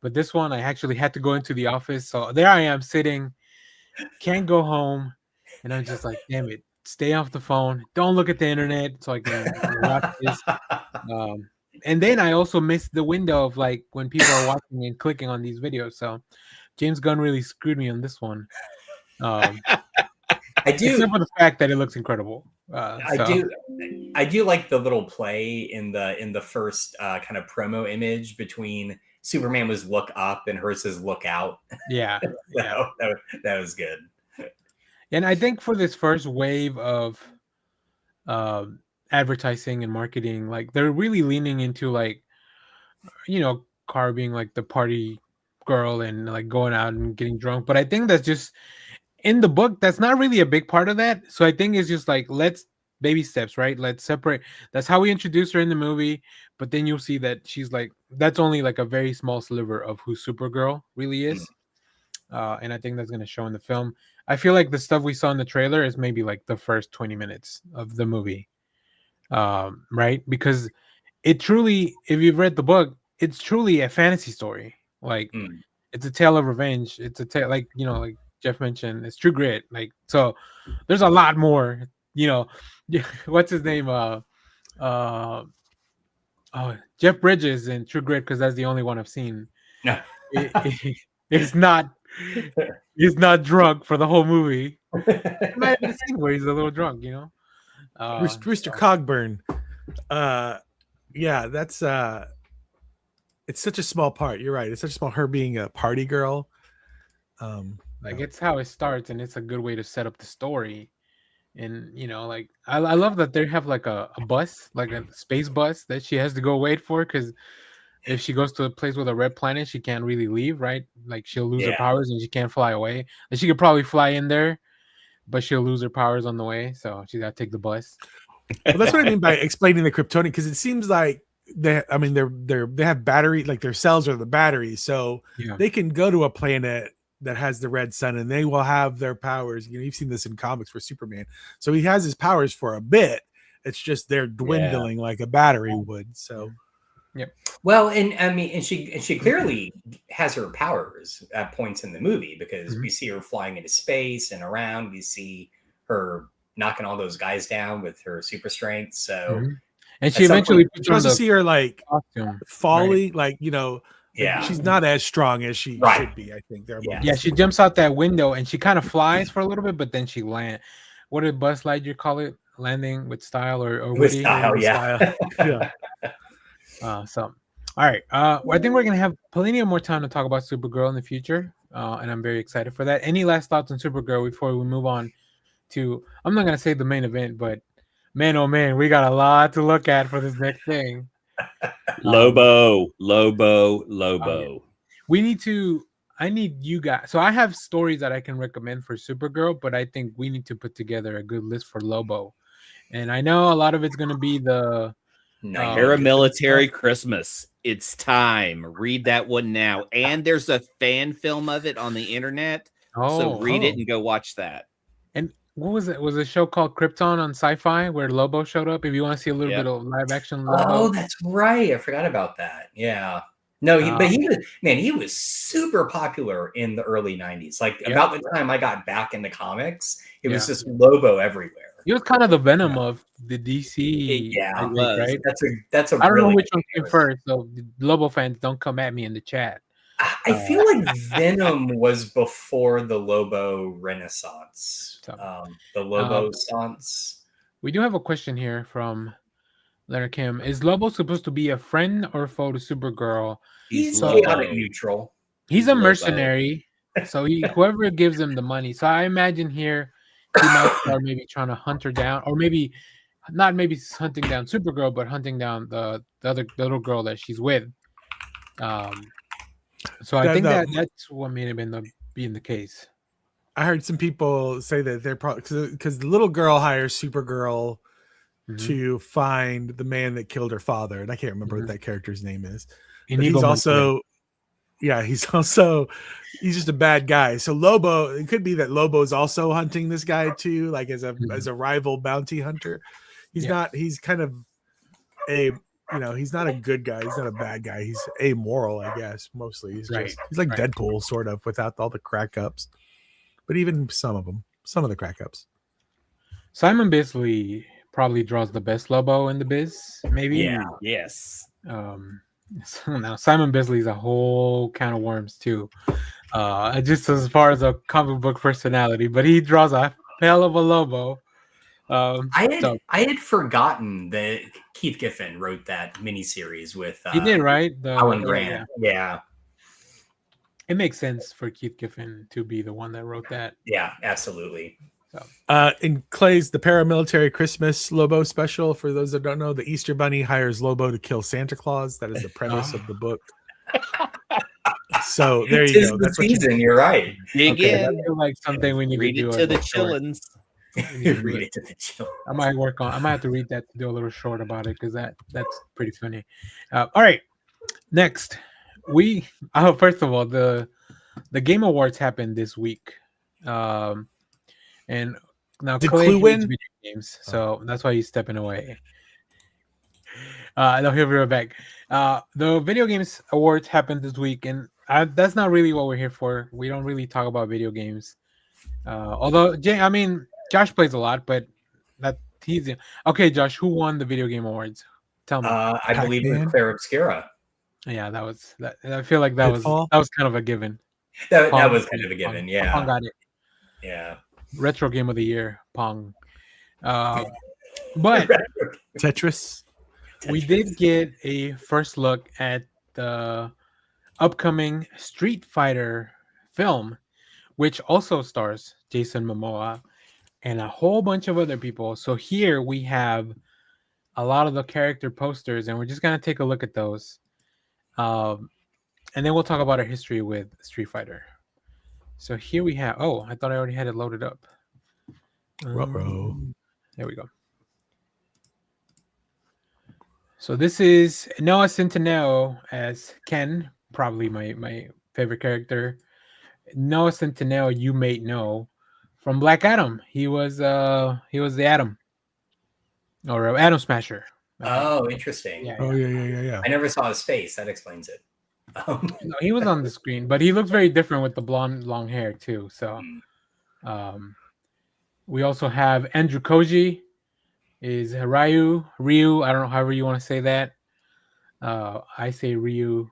But this one I actually had to go into the office. So there I am sitting, can't go home, and I'm just like, damn it, stay off the phone, don't look at the internet, so I can watch this. Um, and then I also missed the window of like when people are watching and clicking on these videos. So James Gunn really screwed me on this one. Um, I do. except for the fact that it looks incredible. I do. I do like the little play in the first kind of promo image between Superman was look up and hers is look out. Yeah, yeah. That was good. And I think for this first wave of advertising and marketing, like they're really leaning into like, Car being like the party girl and like going out and getting drunk. But I think that's just in the book, that's not really a big part of that. So I think it's just like, let's baby steps, right? Let's separate. That's how we introduce her in the movie. But then you'll see that she's like, that's only like a very small sliver of who Supergirl really is. And I think that's going to show in the film. I feel like the stuff we saw in the trailer is maybe like the first 20 minutes of the movie. Right? Because it truly, if you've read the book, it's truly a fantasy story. Like, it's a tale of revenge. It's a tale, like, like Jeff mentioned, it's True Grit. Like, so there's a lot more, what's his name? Oh, Jeff Bridges in True Grit, because that's the only one I've seen. It's not he's not drunk for the whole movie. It might have been a scene where he's a little drunk, Rooster Cogburn. Yeah, that's it's such a small part. You're right. It's such a small, her being a party girl. Like it's how it starts, and it's a good way to set up the story. And like I love that they have like a bus, like a space bus that she has to go wait for, because if she goes to a place with a red planet, she can't really leave, right? Like she'll lose her powers and she can't fly away. And she could probably fly in there, but she'll lose her powers on the way, so she's got to take the bus. Well, that's what I mean by explaining the Kryptonian, because it seems like they have battery, like their cells are the batteries, so they can go to a planet that has the red sun and they will have their powers. You've seen this in comics for Superman, so he has his powers for a bit. It's just they're dwindling like a battery would. So well, and I mean, and she clearly has her powers at points in the movie, because we see her flying into space and around. We see her knocking all those guys down with her super strength. So, and she eventually puts on the see her like costume, falling, right? Like she's not as strong as she should be. I think she jumps out that window and she kind of flies for a little bit, but then she lands. What did Buzz Lightyear call it? Landing with style or with style, yeah. So, all right. I think we're gonna have plenty of more time to talk about Supergirl in the future, and I'm very excited for that. Any last thoughts on Supergirl before we move on to? I'm not gonna say the main event, but man, oh man, we got a lot to look at for this next thing. Lobo. We need to. I need you guys. So I have stories that I can recommend for Supergirl, but I think we need to put together a good list for Lobo. And I know a lot of it's going to be the paramilitary Christmas. It's time. Read that one now. And there's a fan film of it on the internet. So read it and go watch that. And what was it? Was a show called Krypton on Sci-Fi where Lobo showed up? If you want to see a little bit of live action Lobo. Oh, that's right. I forgot about that. Yeah. No, but he was super popular in the early 90s. Like about the time I got back into comics, it was just Lobo everywhere. He was kind of the Venom of the DC. Right? That's a I don't know which one came first, so Lobo fans don't come at me in the chat. I feel like Venom was before the Lobo Renaissance. The Lobo Sans. We do have a question here from Leonard Kim. Is Lobo supposed to be a friend or foe to Supergirl? He's chaotic neutral. He's a mercenary, so whoever gives him the money. So I imagine here he might start maybe trying to hunt her down, or maybe not hunting down Supergirl, but hunting down the little girl that she's with. So I think that's what may have been being the case. I heard some people say that they're probably because the little girl hires Supergirl to find the man that killed her father, and I can't remember what Mhm. that character's name is. But Inigo he's Montoya. also, yeah, he's just a bad guy. So Lobo, it could be that Lobo is also hunting this guy too, like as a rival bounty hunter. He's Yeah. not. He's kind of he's not a good guy. He's not a bad guy. He's amoral, I guess. Mostly, he's Right, he's like right. Deadpool, sort of, without all the crack ups. But even some of the crack ups. Simon Bisley probably draws the best Lobo in the biz, maybe. Yeah. Yes. So now Simon Bisley's a whole can of worms too. Just as far as a comic book personality, but he draws a hell of a Lobo. So I had forgotten that Keith Giffen wrote that miniseries with he did, right? Alan Grant. Yeah, It makes sense for Keith Giffen to be the one that wrote that. yeah, absolutely. So In Clay's The Paramilitary Christmas Lobo special, for those that don't know, the Easter Bunny hires Lobo to kill Santa Claus. That is the premise of the book. So there you go. That's the season. You're right. Dig okay, I in. feel like something we need Read to do. it as to a the short. chillins. We need to do Read it. it to the children. I might have to read that to do a little short about it because that's pretty funny. All right, next first of all, the Game Awards happened this week, and now Did Clay Clue hates win? video games, so that's why he's stepping away. No, he'll be right back. The Video Games Awards happened this week, and that's not really what we're here for. We don't really talk about video games. Although, Josh plays a lot, but that he's okay. Josh, who won the Video Game Awards? Tell me. I believe Pac-Man? with Claire Obscura. Yeah, that was that. I feel like that Pitfall? was kind of a given. That Pong. was kind of a given. Pong Yeah, got it. yeah. Retro Game of the Year, Pong. But Tetris. we did get a first look at the upcoming Street Fighter film, which also stars Jason Momoa and a whole bunch of other people. So here we have a lot of the character posters, and we're just gonna take a look at those, and then we'll talk about our history with Street Fighter. So here we have. Oh, I thought I already had it loaded up. Ruh-roh. There we go. So this is Noah Centineo as Ken, probably my favorite character. Noah Centineo, you may know from Black Adam. He was the Atom, or Atom Smasher. Oh, interesting. Yeah, Oh yeah. I never saw his face. That explains it. No, he was on the screen, but he looks very different with the blonde, long hair too. So, we also have Andrew Koji, is Ryu. I don't know however you want to say that. I say Ryu.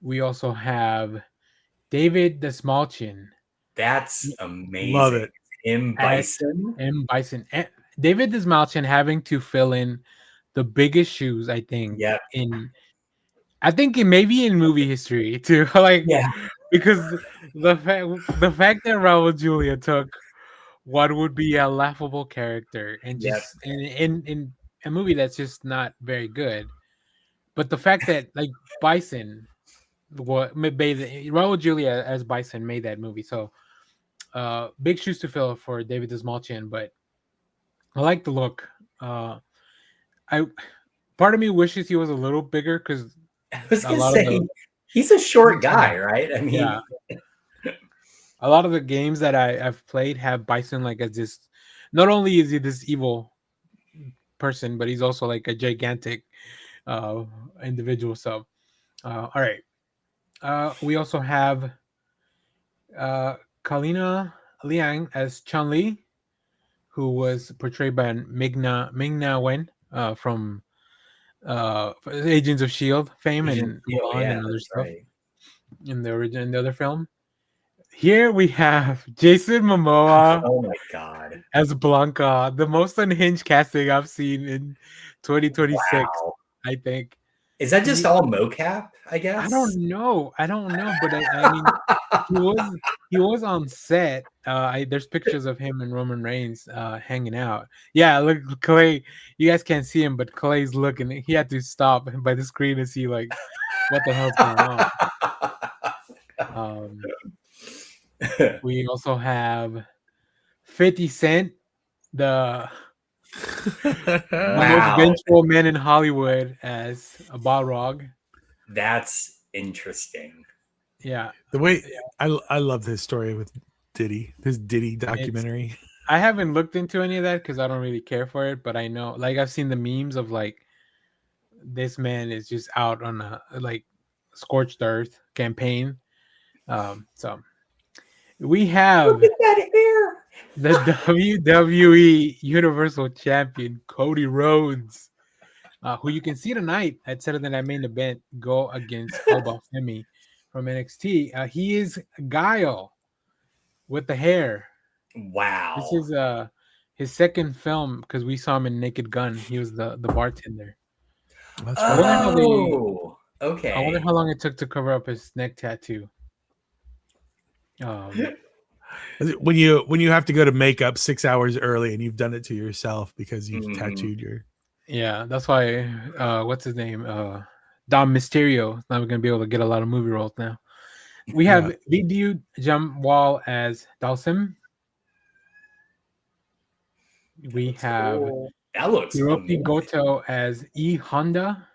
We also have David Desmalchin. That's amazing. Love it. M. Bison. M. Bison. David Desmalchin having to fill in the biggest shoes, I think. Yep. Maybe in movie history too. Like, Yeah. because the fact that Raul Julia took what would be a laughable character and just in a movie that's just not very good, but the fact that like Bison, Raul Julia as Bison made that movie, so big shoes to fill for David Desmalchin. But I like the look. Part of me wishes he was a little bigger because I was gonna say he's a short guy, right? I mean, yeah. A lot of the games that I've played have Bison like as just, not only is he this evil person, but he's also like a gigantic individual. So, all right. We also have Kalina Liang as Chun-Li, who was portrayed by Ming-Na Wen from Agents of S.H.I.E.L.D. fame and Mulan and other stuff in the other film. Here we have Jason Momoa. Oh my god, as Blanca, the most unhinged casting I've seen in 2026. wow. I think. Is that just all mocap? I guess I don't know, but I mean, he was on set. There's pictures of him and Roman Reigns hanging out. Yeah, look, Clay. You guys can't see him, but Clay's looking. He had to stop by the screen to see like what the hell's going on. We also have 50 Cent, the The most Wow. vengeful man in Hollywood as a Balrog. That's interesting. Yeah, The way I love this story with Diddy, his Diddy documentary. I haven't looked into any of that because I don't really care for it. But I know, like, I've seen the memes of like this man is just out on a like scorched earth campaign. So we have Look at that hair. the WWE Universal Champion Cody Rhodes, who you can see tonight at Saturday Night Main Event, go against Alba Femi from NXT. He is Guile with the hair. Wow. This is his second film because we saw him in Naked Gun. He was the bartender. That's I wonder how they. Oh, okay. I wonder how long it took to cover up his neck tattoo. When you have to go to makeup 6 hours early and you've done it to yourself because you've Mhm. tattooed your. Yeah, that's why. What's his name? Dom Mysterio is not going to be able to get a lot of movie roles now. We have Vidyu Jamwal as Dalsim. We have Cool. That looks Hiroki amazing. Goto as E Honda.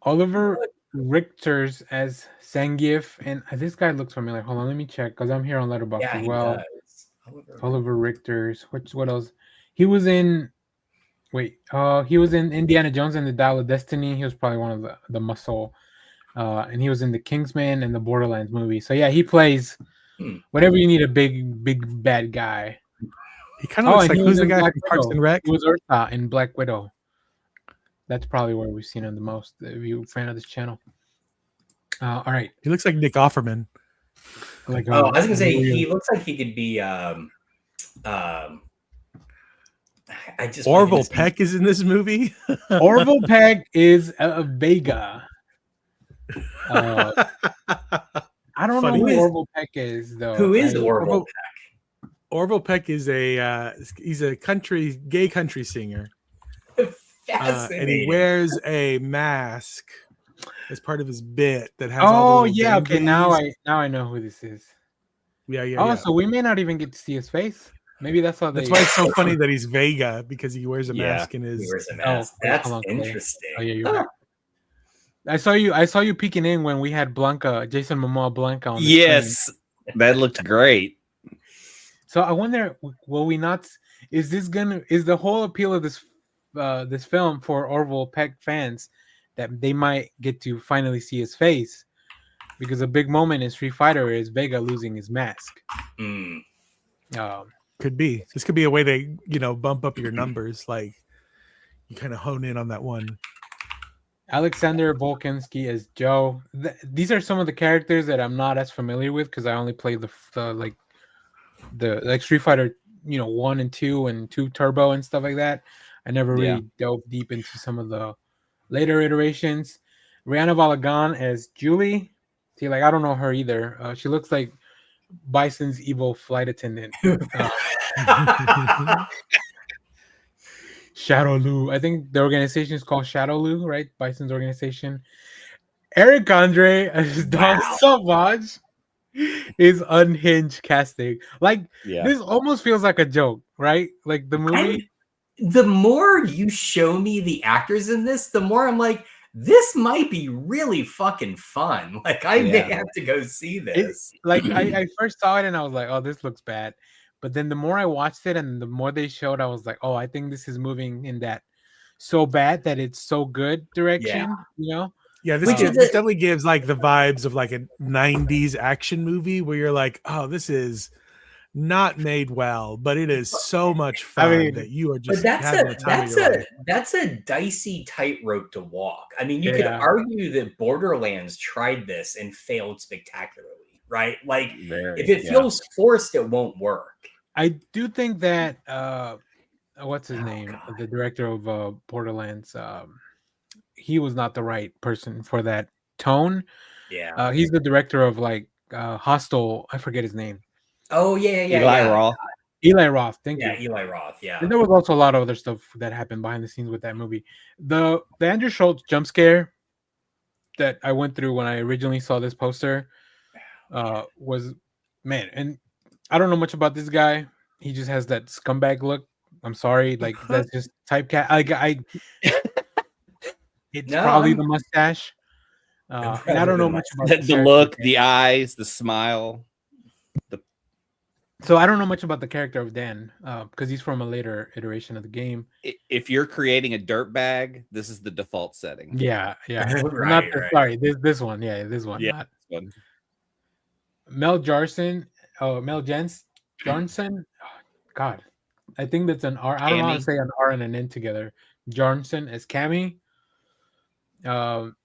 Oliver Richter's as Zangief, and this guy looks familiar. Hold on, let me check because I'm here on Letterboxd Yeah, as he well. does. Oliver Richter's. What else? He was in. Wait, he was in Indiana Jones and the Dial of Destiny. He was probably one of the muscle, and he was in the Kingsman and the Borderlands movie. So yeah, he plays whenever you need a big bad guy. He kind of looks and like he who's was the in guy Black from Parks Widow. and Rec? He was Ursa in Black Widow. That's probably where we've seen him the most. If you're a fan of this channel. All right. He looks like Nick Offerman. Like I was gonna say he looks like he could be. I just Orville Peck is in this movie. Orville Peck is a Vega. I don't know who Orville Peck is though. Who is Orville Peck? Orville Peck is he's a gay country singer. And he wears a mask as part of his bit that has all the yeah, okay, now ganglies. I know who this is. Yeah. So we may not even get to see his face. Maybe that's why That's why it's so funny that he's Vega, because he wears a mask in his. He wears a mask. That's interesting. Oh yeah, you're right. I saw you peeking in when we had Jason Momoa Blanca on the screen. That looked great. So I wonder, will we not? Is the whole appeal of this film for Orville Peck fans that they might get to finally see his face? Because a big moment in Street Fighter is Vega losing his mask. Could be. This could be a way to bump up your numbers. Like you kind of hone in on that one. Alexander Volkansky as Joe. These are some of the characters that I'm not as familiar with because I only played the Street Fighter, 1 and 2 and 2 Turbo and stuff like that. I never really dove deep into some of the later iterations. Rihanna Balagan as Julie. See, I don't know her either. She looks like Bison's evil flight attendant. Shadow Lu. I think the organization is called Shadow Lu, right? Bison's organization. Eric Andre as Don Savage is unhinged casting. This almost feels like a joke, right? Like the movie. The more you show me the actors in this, the more I'm like, this might be really fucking fun. I may have to go see this. I first saw it and I was like, oh, this looks bad. But then the more I watched it and the more they showed, I was like, oh, I think this is moving in that so bad that it's so good direction, Yeah, this definitely gives the vibes of a 90s action movie where you're like, oh, this is not made well, but it is so much fun that you are just having the time of your life. That's a dicey tightrope to walk. I mean, you could argue that Borderlands tried this and failed spectacularly, right? If it feels forced, it won't work. I do think that what's his name? God. The director of Borderlands, he was not the right person for that tone. Yeah. He's the director of Hostel. I forget his name. Oh yeah. Eli Roth. Thank you. Yeah, Eli Roth. Yeah. And there was also a lot of other stuff that happened behind the scenes with that movie. The Andrew Schultz jump scare that I went through when I originally saw this poster was, man, and I don't know much about this guy. He just has that scumbag look. I'm sorry, like that's just typecast. It's No, probably I'm the mustache, and I probably don't the know much about mustache. the The character of look, Dan. the eyes, the smile. So I don't know much about the character of Dan because he's from a later iteration of the game. If you're creating a dirt bag, this is the default setting. Yeah, yeah. Well, not Right, the, right. sorry, this one. Yeah, this one. Yeah. Not this one. Mel Jarson. Oh, Mel Jens Jarnson. Oh, God, I think that's an R. I don't know how to Cammy. say an R and an N together. Jarnson as Cammy. Um,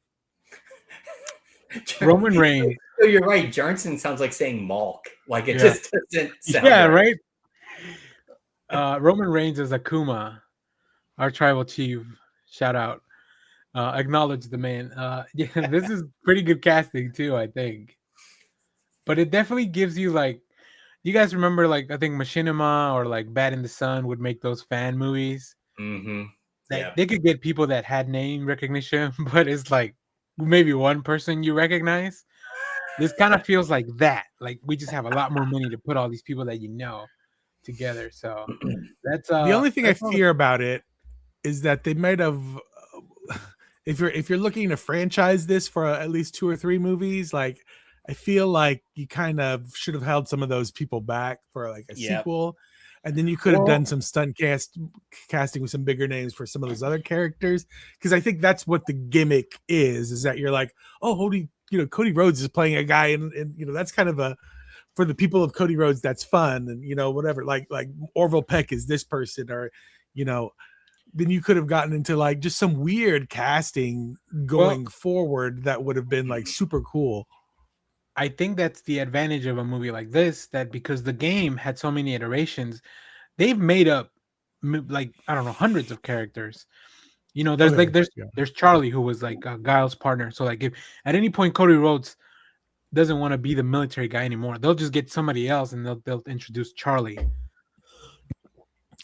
Roman Reigns. So you're right. Johnson sounds like saying Malk. Like it Yeah, just doesn't sound yeah, right. right. Roman Reigns as Akuma, our tribal chief. Shout out. Acknowledge the man. Yeah, this is pretty good casting too, I think. But it definitely gives you like, you guys remember like I think Machinima or like Bad in the Sun would make those fan movies Mm-hmm. that Yeah. they could get people that had name recognition, but it's like maybe one person you recognize. This kind of feels like that. Like we just have a lot more money to put all these people that you know together. So The only thing I that's all. fear about it is that they might have if you're looking to franchise this for at least 2 or 3 movies, like I feel like you kind of should have held some of those people back for like a Yep. sequel, and then you could have Well, done some casting with some bigger names for some of those other characters, because I think that's what the gimmick is that you're like, oh, holy, Cody Rhodes is playing a guy, and that's kind of a, for the people of Cody Rhodes, that's fun, and whatever, like Orville Peck is this person, or you know then you could have gotten into like just some weird casting well, going forward that would have been like super cool. I think that's the advantage of a movie like this, that because the game had so many iterations, they've made up like I don't know hundreds of characters. There's like Okay, there's yeah. there's Charlie who was like Guile's partner. So like if at any point Cody Rhodes doesn't want to be the military guy anymore, they'll just get somebody else and they'll introduce Charlie.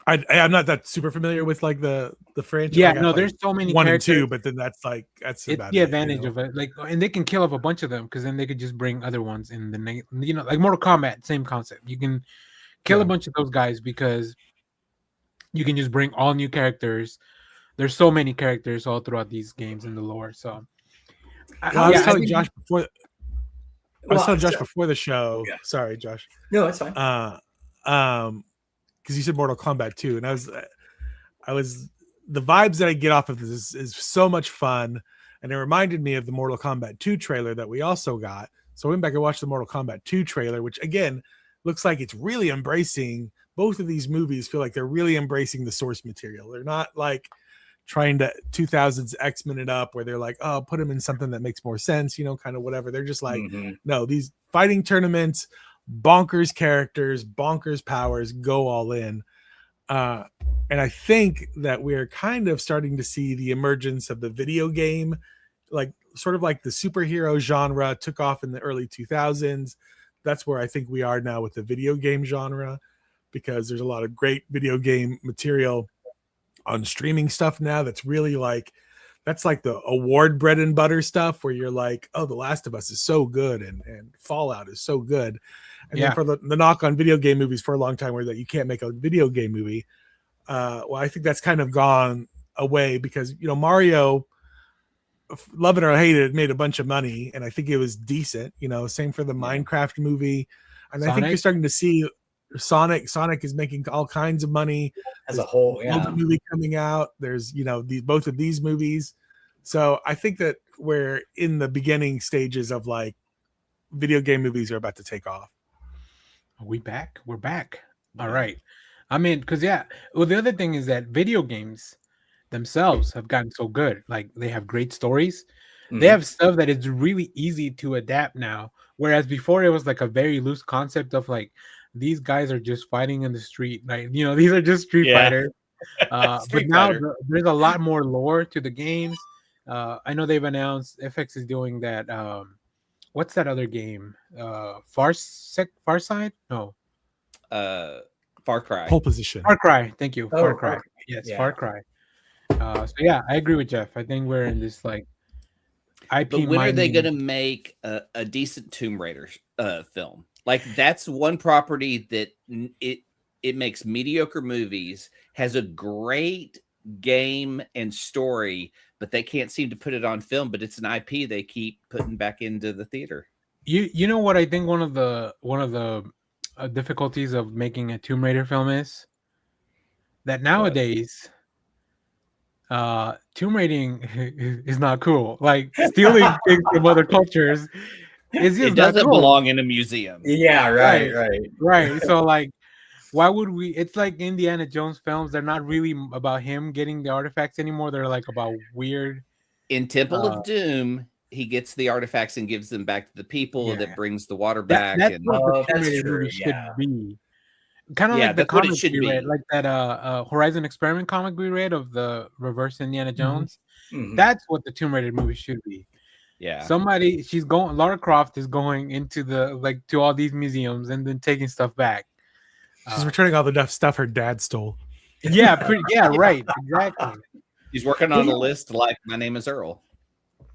I'm not that super familiar with like the franchise. Yeah, I got no, like there's so many 1 and 2, characters. but then that's It's about the it. advantage of it, like, and they can kill off a bunch of them because then they could just bring other ones in the like Mortal Kombat, same concept. You can kill a Yeah. bunch of those guys because you can just bring all new characters. There's so many characters all throughout these games in the lore. So, Well, I was yeah, I telling think Josh before. Before the show. Yeah. Sorry, Josh. No, it's fine. Because you said Mortal Kombat 2, and I was the vibes that I get off of this is so much fun, and it reminded me of the Mortal Kombat 2 trailer that we also got. So I went back and watched the Mortal Kombat 2 trailer, which again looks like it's really embracing, both of these movies feel like they're really embracing the source material. They're not like trying to 2000s X-Men it up where they're like, oh, put them in something that makes more sense, kind of whatever. They're just like, no, these fighting tournaments, bonkers characters, bonkers powers, go all in. And I think that we're kind of starting to see the emergence of the video game, like sort of like the superhero genre took off in the early 2000s. That's where I think we are now with the video game genre, because there's a lot of great video game material on streaming stuff now that's really like, that's like the award bread and butter stuff where you're like, oh, The Last of Us is so good, and Fallout is so good. And then for the knock on video game movies for a long time where that you can't make a video game movie. Well, I think that's kind of gone away because, Mario, love it or hate it, made a bunch of money, and I think it was decent. Same for the Minecraft movie. And I think you're starting to see Sonic is making all kinds of money as a whole. Yeah, movie coming out. There's both of these movies, so I think that we're in the beginning stages of like video game movies are about to take off. Are we back? We're back. All right. I mean, because well, the other thing is that video games themselves have gotten so good. Like they have great stories. They have stuff that is really easy to adapt now, whereas before it was like a very loose concept of like, these guys are just fighting in the street, like these are just street fighters. But now there's a lot more lore to the games. I know they've announced FX is doing that. What's that other game? Far Side? No. Far Cry. Pole Position. Far Cry. Thank you. Oh, Far Cry. Yes, Far Cry. So yeah, I agree with Jeff. I think we're in this like IP. But when are they going to make a decent Tomb Raider film? Like that's one property that it makes mediocre movies, has a great game and story, but they can't seem to put it on film. But it's an IP they keep putting back into the theater. You know what I think one of the difficulties of making a Tomb Raider film is that nowadays tomb raiding is not cool. Like stealing things from other cultures is just It not doesn't cool. belong in a museum. Yeah, right. Right. So like, why would we? It's like Indiana Jones films. They're not really about him getting the artifacts anymore. They're like about weird. In Temple of Doom, he gets the artifacts and gives them back to the people that brings the water back. That's and what the Tomb that's Raider true, movie should yeah. be. Kind of Yeah, like the that's what it comics should we read, be. like that Horizon Experiment comic we read of the reverse Indiana Jones. Mhm. That's what the Tomb Raider movie should be. Yeah. Lara Croft is going into to all these museums and then taking stuff back. She's returning all the stuff her dad stole. Yeah, right, exactly. He's working on a list like My Name is Earl.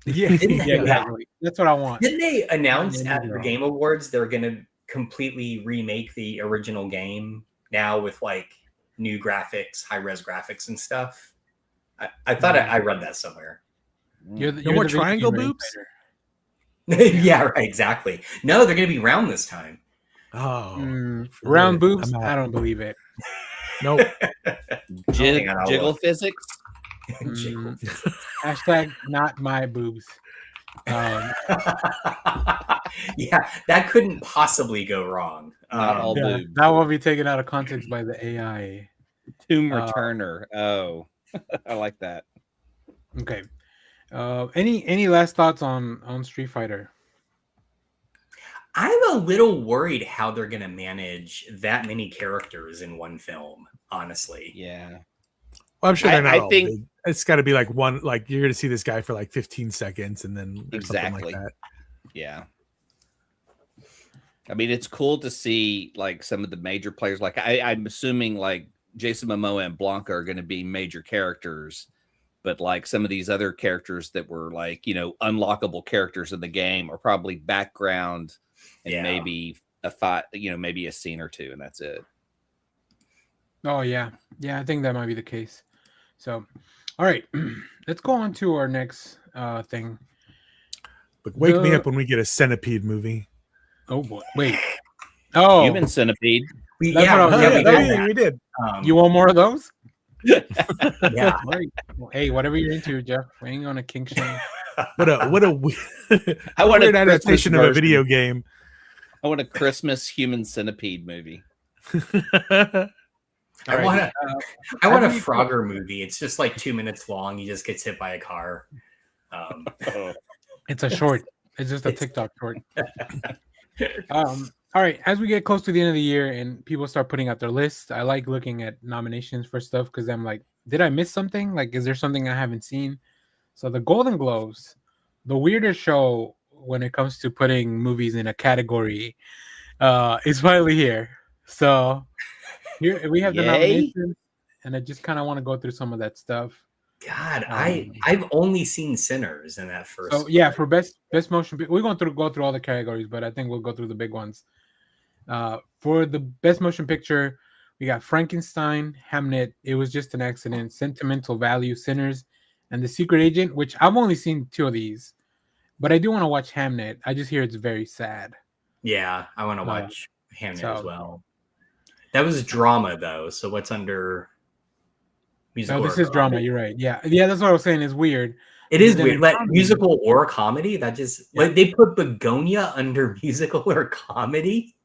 Yeah, exactly. That's what I want. Didn't they announce Yeah, at the Game Awards they're going to completely remake the original game now with like new graphics, high-res graphics and stuff? I thought I read that somewhere. You're No more the video triangle game boobs? Yeah, right, exactly. No, they're going to be round this time. Oh, round boobs? I'm out. I don't believe it. Nope. Jiggle physics? Hashtag not my boobs. Yeah, that couldn't possibly go wrong. Not all boobs. That will be taken out of context by the AI. Tomb Returner. Oh, I like that. Okay. Any last thoughts on Street Fighter? I'm a little worried how they're going to manage that many characters in one film, honestly. Yeah. Well, I'm sure they're not I all think big. It's got to be like one, like you're going to see this guy for like 15 seconds and then something like that. Yeah. I mean, it's cool to see like some of the major players. Like I'm assuming like Jason Momoa and Blanca are going to be major characters, but like some of these other characters that were like, unlockable characters in the game are probably background and maybe a fight, maybe a scene or two, and that's it. Oh yeah. Yeah, I think that might be the case. So, all right, let's go on to our next thing. But wake me up when we get a Centipede movie. Oh boy, wait. Oh, Human Centipede. We did. You want more of those? Yeah. Right. Well, hey, whatever you're into, Jeff. We ain't on a kink shame. What a I want weird a adaptation of a video game. I want a Christmas Human Centipede movie. I want a Frogger movie. It's just like 2 minutes long. He just gets hit by a car. It's a short. It's just a TikTok short. All right. As we get close to the end of the year and people start putting out their lists, I like looking at nominations for stuff because I'm like, did I miss something? Like, is there something I haven't seen? So the Golden Globes, the weirdest show when it comes to putting movies in a category, is finally here. So here we have the nominations, and I just kind of want to go through some of that stuff. God, I've only seen Sinners in that first. So yeah, for best motion, we're going to go through all the categories, but I think we'll go through the big ones. For the best motion picture, we got Frankenstein, Hamnet, It Was Just an Accident, Sentimental Value, Sinners, and The Secret Agent, which I've only seen 2 of these, but I do want to watch Hamnet. I just hear it's very sad. Yeah, I want to watch Hamnet as well. That was drama though. So what's under musical? Oh, this is drama. You're right. Yeah, that's what I was saying. It's weird. It is weird. Like musical or comedy. That just like they put Begonia under musical or comedy.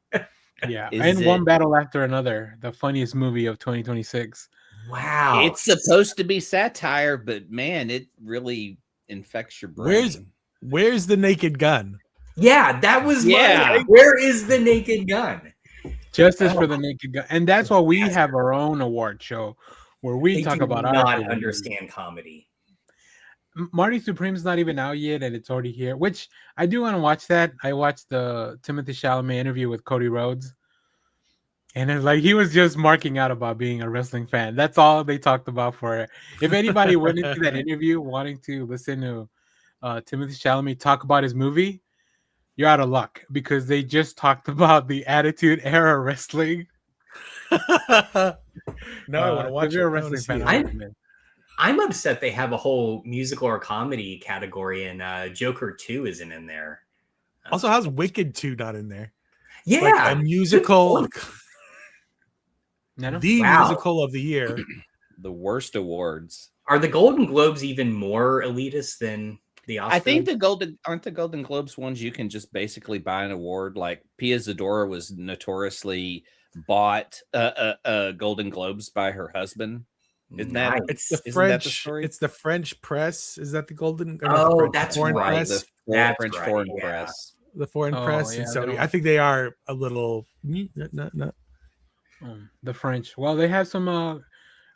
Yeah, and one battle after another. The funniest movie of 2026. Wow, it's supposed to be satire, but man, it really infects your brain. Where's the Naked Gun? Yeah, that was where is the Naked Gun? Justice for the Naked Gun, and that's why we have our own award show where we talk about our. Not understand comedy. Marty Supreme's not even out yet, and it's already here. Which I do want to watch that. I watched the Timothée Chalamet interview with Cody Rhodes, and it's like he was just marking out about being a wrestling fan. That's all they talked about for it. If anybody went into that interview wanting to listen to Timothée Chalamet talk about his movie, you're out of luck because they just talked about the Attitude Era wrestling. Now I want to watch if you're a it. I wanna wrestling see fan, it. I recommend. I'm upset they have a whole musical or comedy category, and Joker 2 isn't in there. Also, how's Wicked 2 not in there? Yeah, Like a good musical, point. the Wow. musical of the year. The worst awards. Are the Golden Globes even more elitist than the Oscars? I think the Golden Globes ones you can just basically buy an award. Like Pia Zadora was notoriously bought Golden Globes by her husband. Isn't that It's the isn't French. that the story? It's the French press. Is that the golden? Or not the Oh, French, that's foreign right. press. The French foreign yeah. press. The foreign Oh, press. yeah, And so they don't- I think they are a little. The French. Well, they have some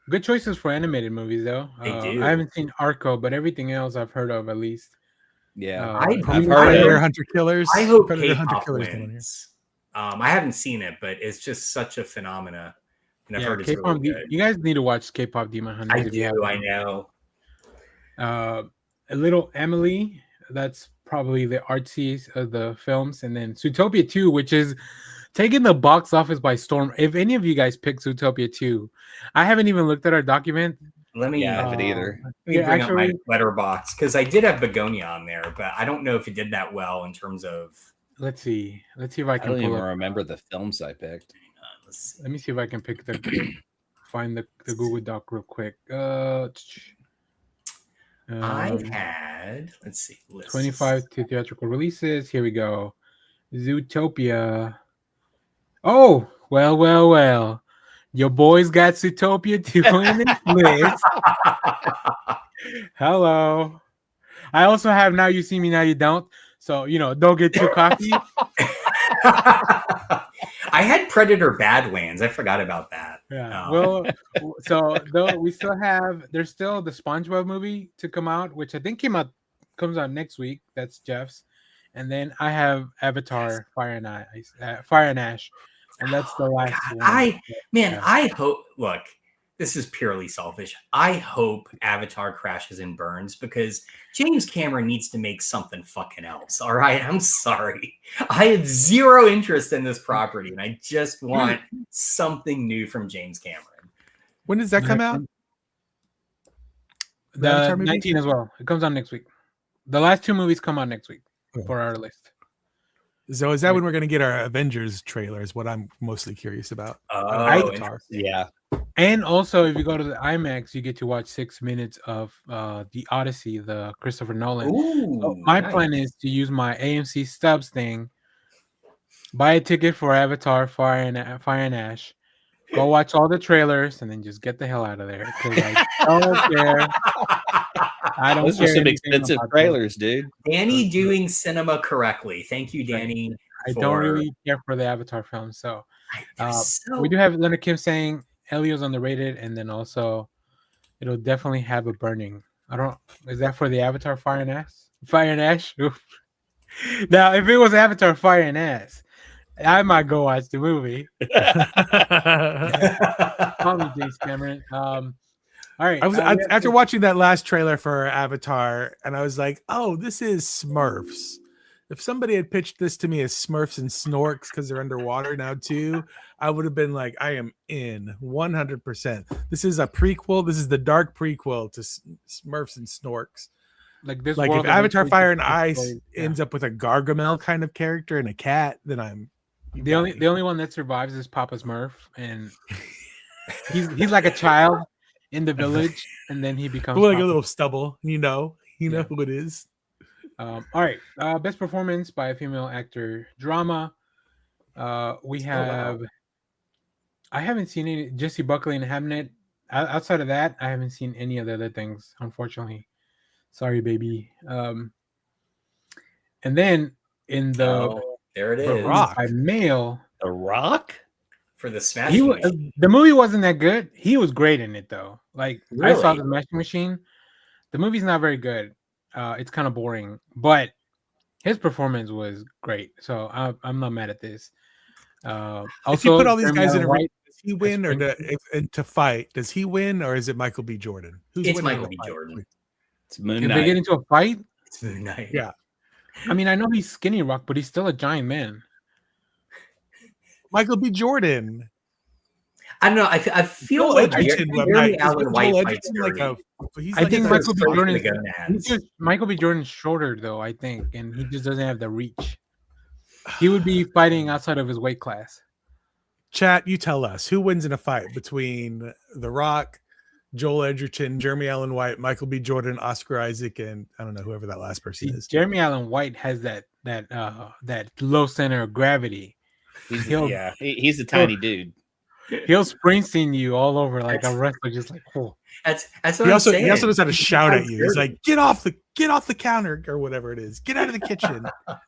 good choices for animated movies, though. They do. I haven't seen Arco, but everything else I've heard of at least. Yeah, I've I've heard heard Predator of Hunter Killers. I hope Predator Hunter K-pop Killers coming here. wins. I haven't seen it, but it's just such a phenomena, and I've heard it's K-pop. really good. You guys need to watch K-pop Demon Hunters. I if you do. haven't. I know. A Little Emily. That's probably the artsiest of the films, and then Zootopia 2, which is taking the box office by storm. If any of you guys picked Zootopia 2, I haven't even looked at our document. Let me. Yeah, I haven't either. Let me bring up my letterbox because I did have Begonia on there, but I don't know if it did that well in terms of. Let's see if I I can don't pull even up. remember the films I picked. Let's see. Let me see if I can find the Google Doc real quick. I had. Let's see. 25 to theatrical releases. Here we go. Zootopia. Oh, well. Your boys got Zootopia 2 in this list. Hello. I also have Now You See Me, Now You Don't. So, don't get too cocky. I had Predator Badlands. I forgot about that. Yeah. Well, so though there's still the SpongeBob movie to come out, which I think comes out next week. That's Jeff's. And then I have Avatar Fire and Ash. And that's the last one. I hope. Look, this is purely selfish. I hope Avatar crashes and burns because James Cameron needs to make something fucking else. All right, I'm sorry. I have zero interest in this property, and I just want something new from James Cameron. When does that come out? The 19 as well. It comes out next week. The last two movies come out next week for our list. So is that when we're going to get our Avengers trailers? What I'm mostly curious about. Avatar. Yeah. And also, if you go to the IMAX, you get to watch 6 minutes of the Odyssey, the Christopher Nolan. Ooh, so my nice. plan is to use my AMC Stubs thing, buy a ticket for Avatar Fire and Ash, go watch all the trailers, and then just get the hell out of there. Because I don't care. I don't Those care. are some anything expensive about trailers, dude. Danny doing cinema correctly. Thank you, Danny. I don't really care for the Avatar film. So So we do have Leonard Kim saying Elio's underrated, and then also it'll definitely have a burning. Is that for the Avatar Fire and Ash? Oof. Now, if it was Avatar Fire and Ash, I might go watch the movie. Call me James Cameron. All right. After watching that last trailer for Avatar, and I was like, "Oh, this is Smurfs." If somebody had pitched this to me as Smurfs and Snorks because they're underwater now too, I would have been like, "I am in 100%." This is a prequel. This is the dark prequel to Smurfs and Snorks. Like this. Like if Avatar Fire and Ice ends up with a Gargamel kind of character and a cat, then I'm the only one that survives is Papa Smurf, and he's like a child in the village, and then he becomes like a little stubble. You know Yeah. who it is. All right. Best performance by a female actor drama. We have. I haven't seen any Jessie Buckley and Hamnet. Outside of that, I haven't seen any of the other things. Unfortunately, sorry, baby. And then in the there it is. The Rock. by male, The Rock? For the Smash Machine. the movie wasn't that good. He was great in it though. Like I saw Really? the Smashing Machine. The movie's not very good. It's kind of boring, but his performance was great. So I'm not mad at this. Also, If you put all these guys in a ring, White, does he win or to fight? Does he win or is it Michael B. Jordan? Who's It's winning Michael the B. fight? Jordan. It's Moon if they Knight. get into a fight, It's Moon Knight. Yeah. I mean, I know he's skinny Rock, but he's still a giant man. Michael B. Jordan. I don't know. I feel Joel like Edgerton, Jeremy is Allen Joel White fights Edgerton like dirty. a? He's I like think He the, goes Michael B. straight for Jordan the is gonads. Michael B. Jordan's shorter though, I think, and he just doesn't have the reach. He would be fighting outside of his weight class. Chat. You tell us who wins in a fight between The Rock, Joel Edgerton, Jeremy Allen White, Michael B. Jordan, Oscar Isaac, and I don't know whoever that last person See, is. Jeremy Allen White has that low center of gravity. He's He'll he's a tiny dude. he'll Springsteen you all over like a That's- wrestler, just like oh. That's what He I'm also saying. he also knows how to shout at you. He's dirty. like, get off the counter or whatever it is. Get out of the kitchen.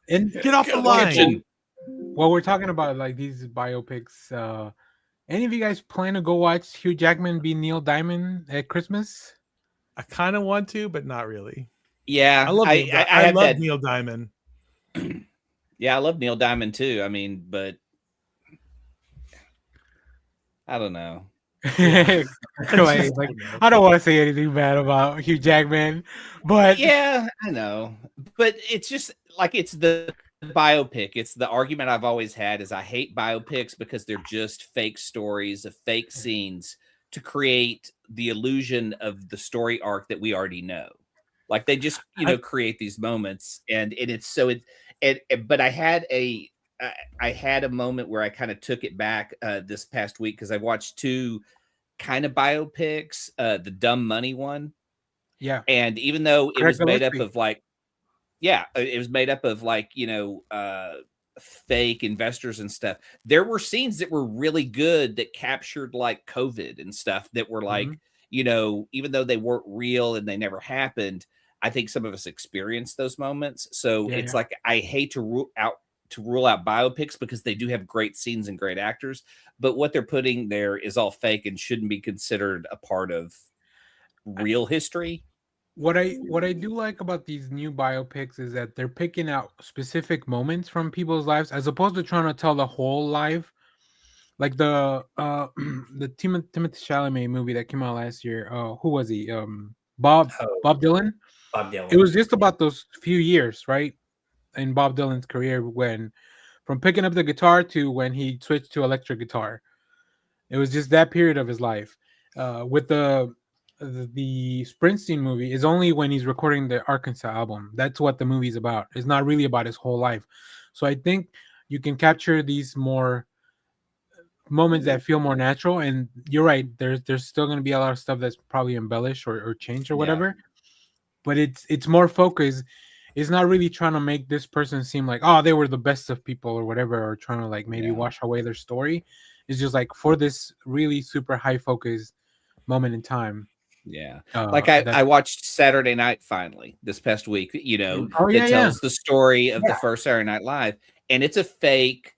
And Get off the line. Kitchen. while we're talking about like these biopics, any of you guys plan to go watch Hugh Jackman be Neil Diamond at Christmas? I kind of want to, but not really. Yeah, I love Neil Di- I have love that. Neil Diamond. Yeah, I love Neil Diamond too. I mean, but I don't know. Clay, like, I don't want to say anything bad about Hugh Jackman, but Yeah, I know. But it's just like it's the biopic. It's the argument I've always had is I hate biopics because they're just fake stories of fake scenes to create the illusion of the story arc that we already know. Like they just, create these moments and it's so but I had a moment where I kind of took it back this past week because I watched two kind of biopics, the Dumb Money one. yeah, And even though it Greg was made up Gillespie. of like, yeah, it was made up of like, fake investors and stuff. There were scenes that were really good that captured like COVID and stuff that were like, even though they weren't real and they never happened, I think some of us experienced those moments. So Yeah, it's yeah. like I hate to rule out biopics because they do have great scenes and great actors, but what they're putting there is all fake and shouldn't be considered a part of real history. What I do like about these new biopics is that they're picking out specific moments from people's lives as opposed to trying to tell the whole life. Like the the Timothée Chalamet movie that came out last year. Who was he? Bob Dylan. Bob Dylan. It was just about those few years, right, in Bob Dylan's career when from picking up the guitar to when he switched to electric guitar. It was just that period of his life. With the Springsteen movie is only when he's recording the Arkansas album. That's what the movie's about. It's not really about his whole life. So I think you can capture these more moments that feel more natural. And you're right. There's still going to be a lot of stuff that's probably embellished or changed or whatever. But it's more focused. It's not really trying to make this person seem like, oh, they were the best of people or whatever, or trying to like maybe wash away their story. It's just like for this really super high focus moment in time. Yeah. Like I watched Saturday Night finally this past week, that tells the story of the first Saturday Night Live. And it's a fake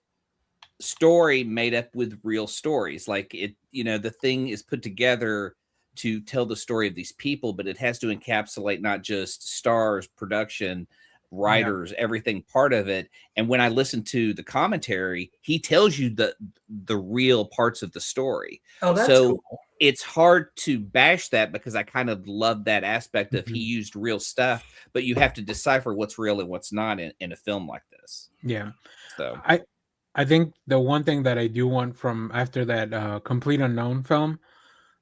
story made up with real stories. Like the thing is put together to tell the story of these people, but it has to encapsulate not just stars, production, writers, everything part of it. And when I listen to the commentary, he tells you the real parts of the story. Oh, that's so cool. It's hard to bash that because I kind of love that aspect of he used real stuff, but you have to decipher what's real and what's not in a film like this. Yeah. So I think the one thing that I do want from after that Complete Unknown film,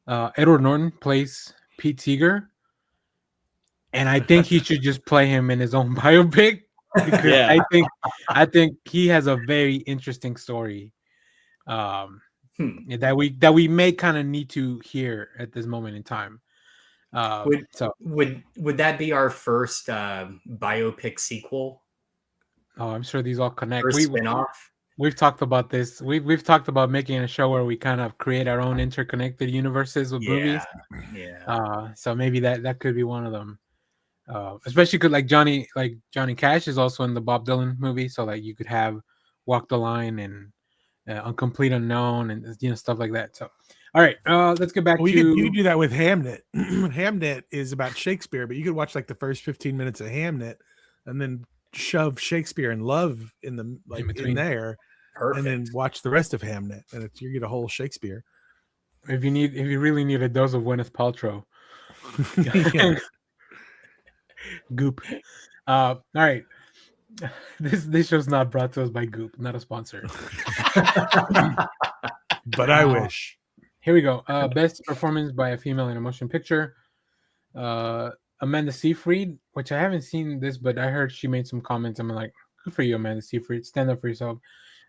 Edward Norton plays Pete Seeger, and I think he should just play him in his own biopic because I think he has a very interesting story that we may kind of need to hear at this moment in time. Would that be our first biopic sequel? Oh, I'm sure these all connect. First spin-off? We've talked about this. We've talked about making a show where we kind of create our own interconnected universes with movies. Yeah. So maybe that could be one of them. Especially because like Johnny Cash is also in the Bob Dylan movie, so like you could have Walk the Line and Complete Unknown and stuff like that. So all right, let's get back to you could do that with Hamnet. Hamnet is about Shakespeare, but you could watch like the first 15 minutes of Hamnet and then shove Shakespeare and love in the in there. Perfect. And then watch the rest of Hamnet, and you get a whole Shakespeare. If you really need a dose of Gwyneth Paltrow, Goop. All right, this show's not brought to us by Goop, not a sponsor. But I wish. Here we go. Best performance by a female in a motion picture. Amanda Seyfried, which I haven't seen this, but I heard she made some comments. I'm like, good for you, Amanda Seyfried. Stand up for yourself.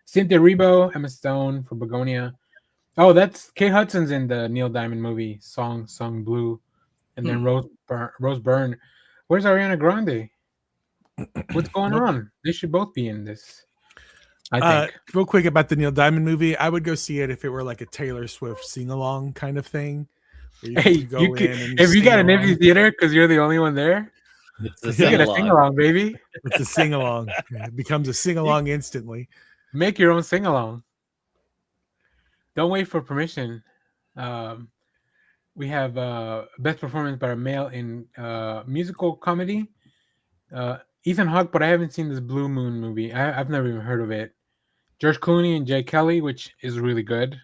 Cynthia Erivo, Emma Stone for Begonia. Oh, that's Kate Hudson's in the Neil Diamond movie, Song Blue. And then Rose Byrne. Where's Ariana Grande? What's going on? They should both be in this. I think. Real quick about the Neil Diamond movie, I would go see it if it were like a Taylor Swift sing along kind of thing. Hey, if you got an empty theater because you're the only one there, It's a you get a sing along, baby. It's a sing along. It becomes a sing along instantly. Make your own sing along. Don't wait for permission. We have best performance by a male in musical comedy. Ethan Hawke, but I haven't seen this Blue Moon movie. I've never even heard of it. George Clooney and Jay Kelly, which is really good.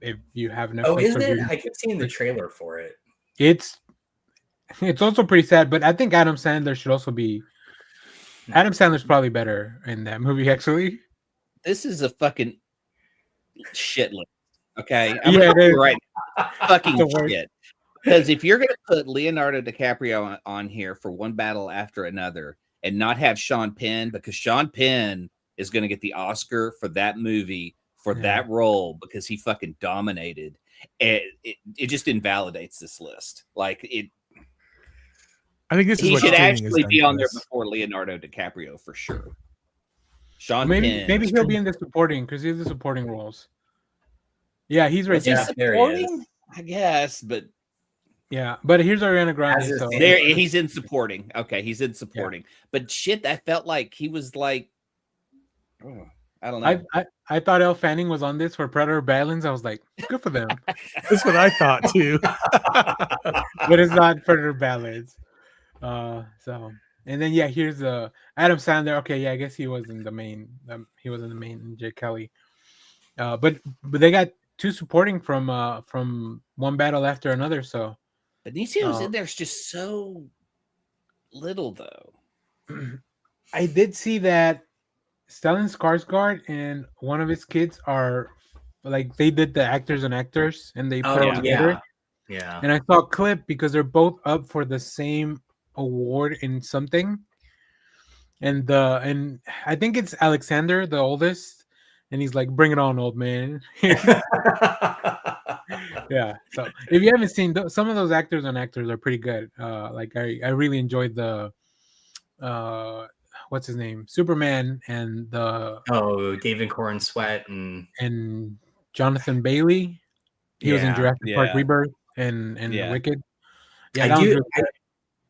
If you have Netflix. Oh, is it? I kept seeing the trailer for it. It's also pretty sad, but I think Adam Sandler should also be. Adam Sandler's probably better in that movie, actually. This is a fucking shit list. Okay, Yeah, it is. right. Fucking The worst. shit. Because if you're gonna put Leonardo DiCaprio on here for One Battle After Another and not have Sean Penn, because Sean Penn is gonna get the Oscar for that movie for that role because he fucking dominated, it just invalidates this list. Like it. I think this is He what should streaming has actually done be to on there us. before Leonardo DiCaprio for sure. Sean Maybe Penn. he'll be in the supporting because he's the supporting roles. Yeah, he's right Yeah, there. supporting, I guess, but yeah, but here's Ariana Grande. As a So there he's in supporting. Okay, he's in supporting. But shit, that felt like he was like, oh, I don't know. I thought Elle Fanning was on this for Predator Badlands. I was like, good for them. That's what I thought too. But it's not Predator Badlands. So and then here's Adam Sandler. Okay, yeah, I guess he was in the main. He was in the main in Jay Kelly. But they got two supporting from One Battle After Another. So Benicio's in there's just so little though. I did see that Stellan Skarsgård and one of his kids are like they did the actors and actors and they put it together. Yeah. And I saw a clip because they're both up for the same award in something. And I think it's Alexander, the oldest, and he's like, "Bring it on, old man." Yeah. So if you haven't seen some of those actors and actors are pretty good. Like I really enjoyed the what's his name, Superman, and the David Corn Sweat and Jonathan Bailey. He was in Jurassic Park Rebirth and Wicked. Yeah,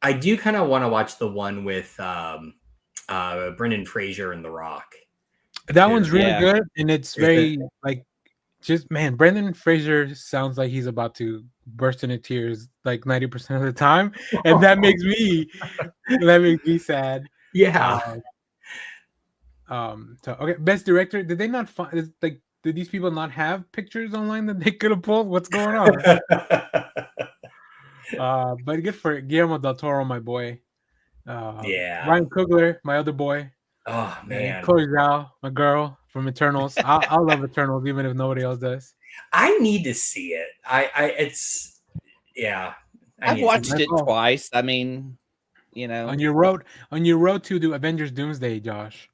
I do kind of want to watch the one with Brendan Fraser and The Rock. That one's really good, and it's very like just man. Brendan Fraser sounds like he's about to burst into tears like 90% of the time, and that makes me sad. Yeah. So okay, best director. Did they not find like? Did these people not have pictures online that they could have pulled? What's going on? But good for Guillermo del Toro, my boy. Ryan Coogler, my other boy. Oh man, Chloe Zhao, my girl from Eternals. I'll love Eternals even if nobody else does. I need to see it. I've watched it twice. I mean, you know, on your road to the Avengers Doomsday, Josh.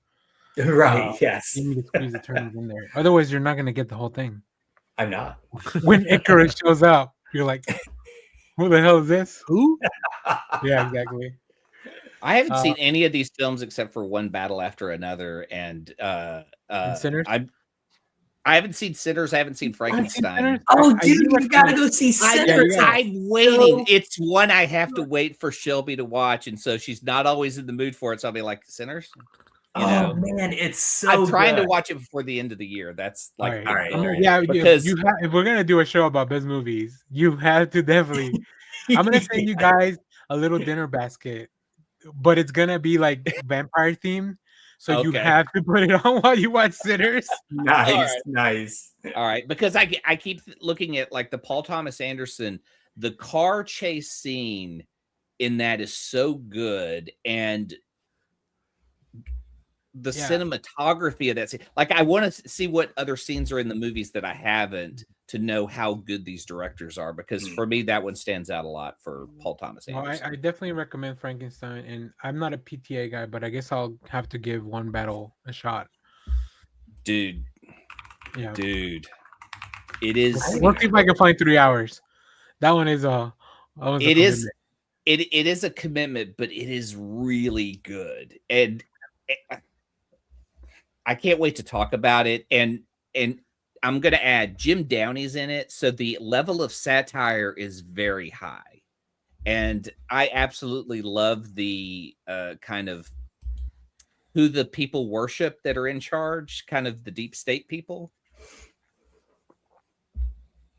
Right? Yes. You need to squeeze Eternals in there. Otherwise, you're not going to get the whole thing. I'm not. When Icarus shows up, you're like, "Who the hell is this? Who?" Yeah, exactly. I haven't seen any of these films except for One Battle After Another, and Sinners. I haven't seen Sinners. I haven't seen Frankenstein. Oh, dude, you gotta go see Sinners. I'm waiting. It's one I have to wait for Shelby to watch, and so she's not always in the mood for it. So I'll be like, Sinners. Oh man, it's so. I'm trying to watch it before the end of the year. That's like all right. Yeah, because if we're gonna do a show about best movies, you have to definitely. I'm gonna send you guys a little dinner basket, but it's gonna be like vampire themed. So you have to put it on while you watch Sinners. Nice. All right, because I keep looking at like the Paul Thomas Anderson, the car chase scene in that is so good, and the Yeah. cinematography of that scene. Like, I want to see what other scenes are in the movies that I haven't to know how good these directors are, because for me, that one stands out a lot for Paul Thomas Well, Anderson. I definitely recommend Frankenstein, and I'm not a PTA guy, but I guess I'll have to give One Battle a shot. Dude, Yeah, it is. we'll see if I can find 3 hours. That one is that was a It is. commitment. It is a commitment, but it is really good, and I can't wait to talk about it. And I'm going to add Jim Downey's in it, so the level of satire is very high, and I absolutely love the kind of who the people worship that are in charge, kind of the deep state people.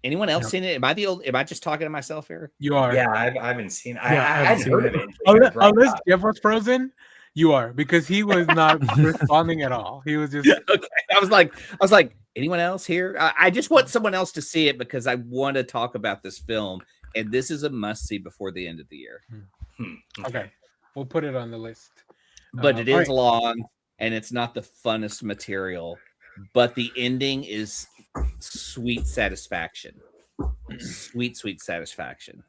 Anyone else seen it? Am I just talking to myself here? You are. Yeah, I haven't seen. Yeah, I hadn't seen heard it. of it. Unless Jeff was frozen, you are, because he was not responding at all. He was just Okay. I was like, anyone else here? I just want someone else to see it because I want to talk about this film, and this is a must see before the end of the year. okay. We'll put it on the list. But it is right. long, and it's not the funnest material, but the ending is sweet satisfaction. Sweet satisfaction.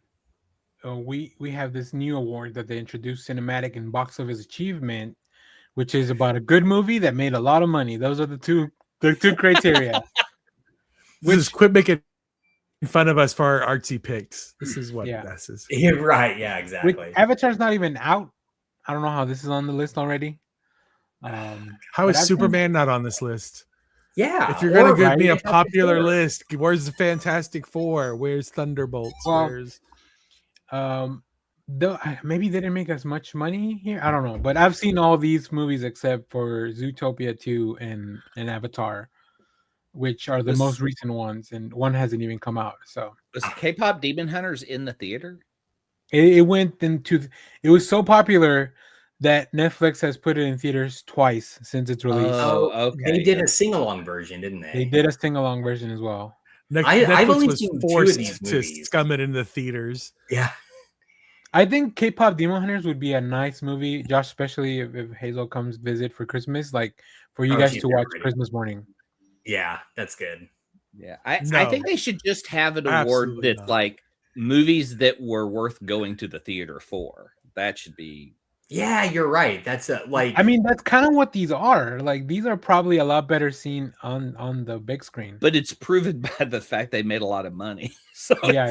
We have this new award that they introduced, cinematic and box office achievement, which is about a good movie that made a lot of money. Those are the two criteria. Quit making fun of us for our artsy picks. This is what this is. You're right. Yeah, exactly. Which Avatar's not even out. I don't know how this is on the list already. How is Superman not on this list? Yeah. If you're gonna give me a popular list, where's the Fantastic Four? Where's Thunderbolts? Where's maybe they didn't make as much money here. I don't know, but I've seen all these movies except for Zootopia 2 and Avatar, which are the most recent ones, and one hasn't even come out. So was K-pop Demon Hunters in the theater? It went into. It was so popular that Netflix has put it in theaters twice since its release. Oh, okay. They did a sing-along version, didn't they? They did a sing-along version as well. I've only seen 2 of these movies. To scum it in the theaters. Yeah. I think K-pop Demon Hunters would be a nice movie, Josh, especially if Hazel comes visit for Christmas, like for you guys to watch Christmas morning. Yeah, that's good. Yeah, I think they should just have an award that's like movies that were worth going to the theater for. That should be. Yeah, you're right. That's I mean, that's kind of what these are. Like, these are probably a lot better seen on the big screen. But it's proven by the fact they made a lot of money. So yeah.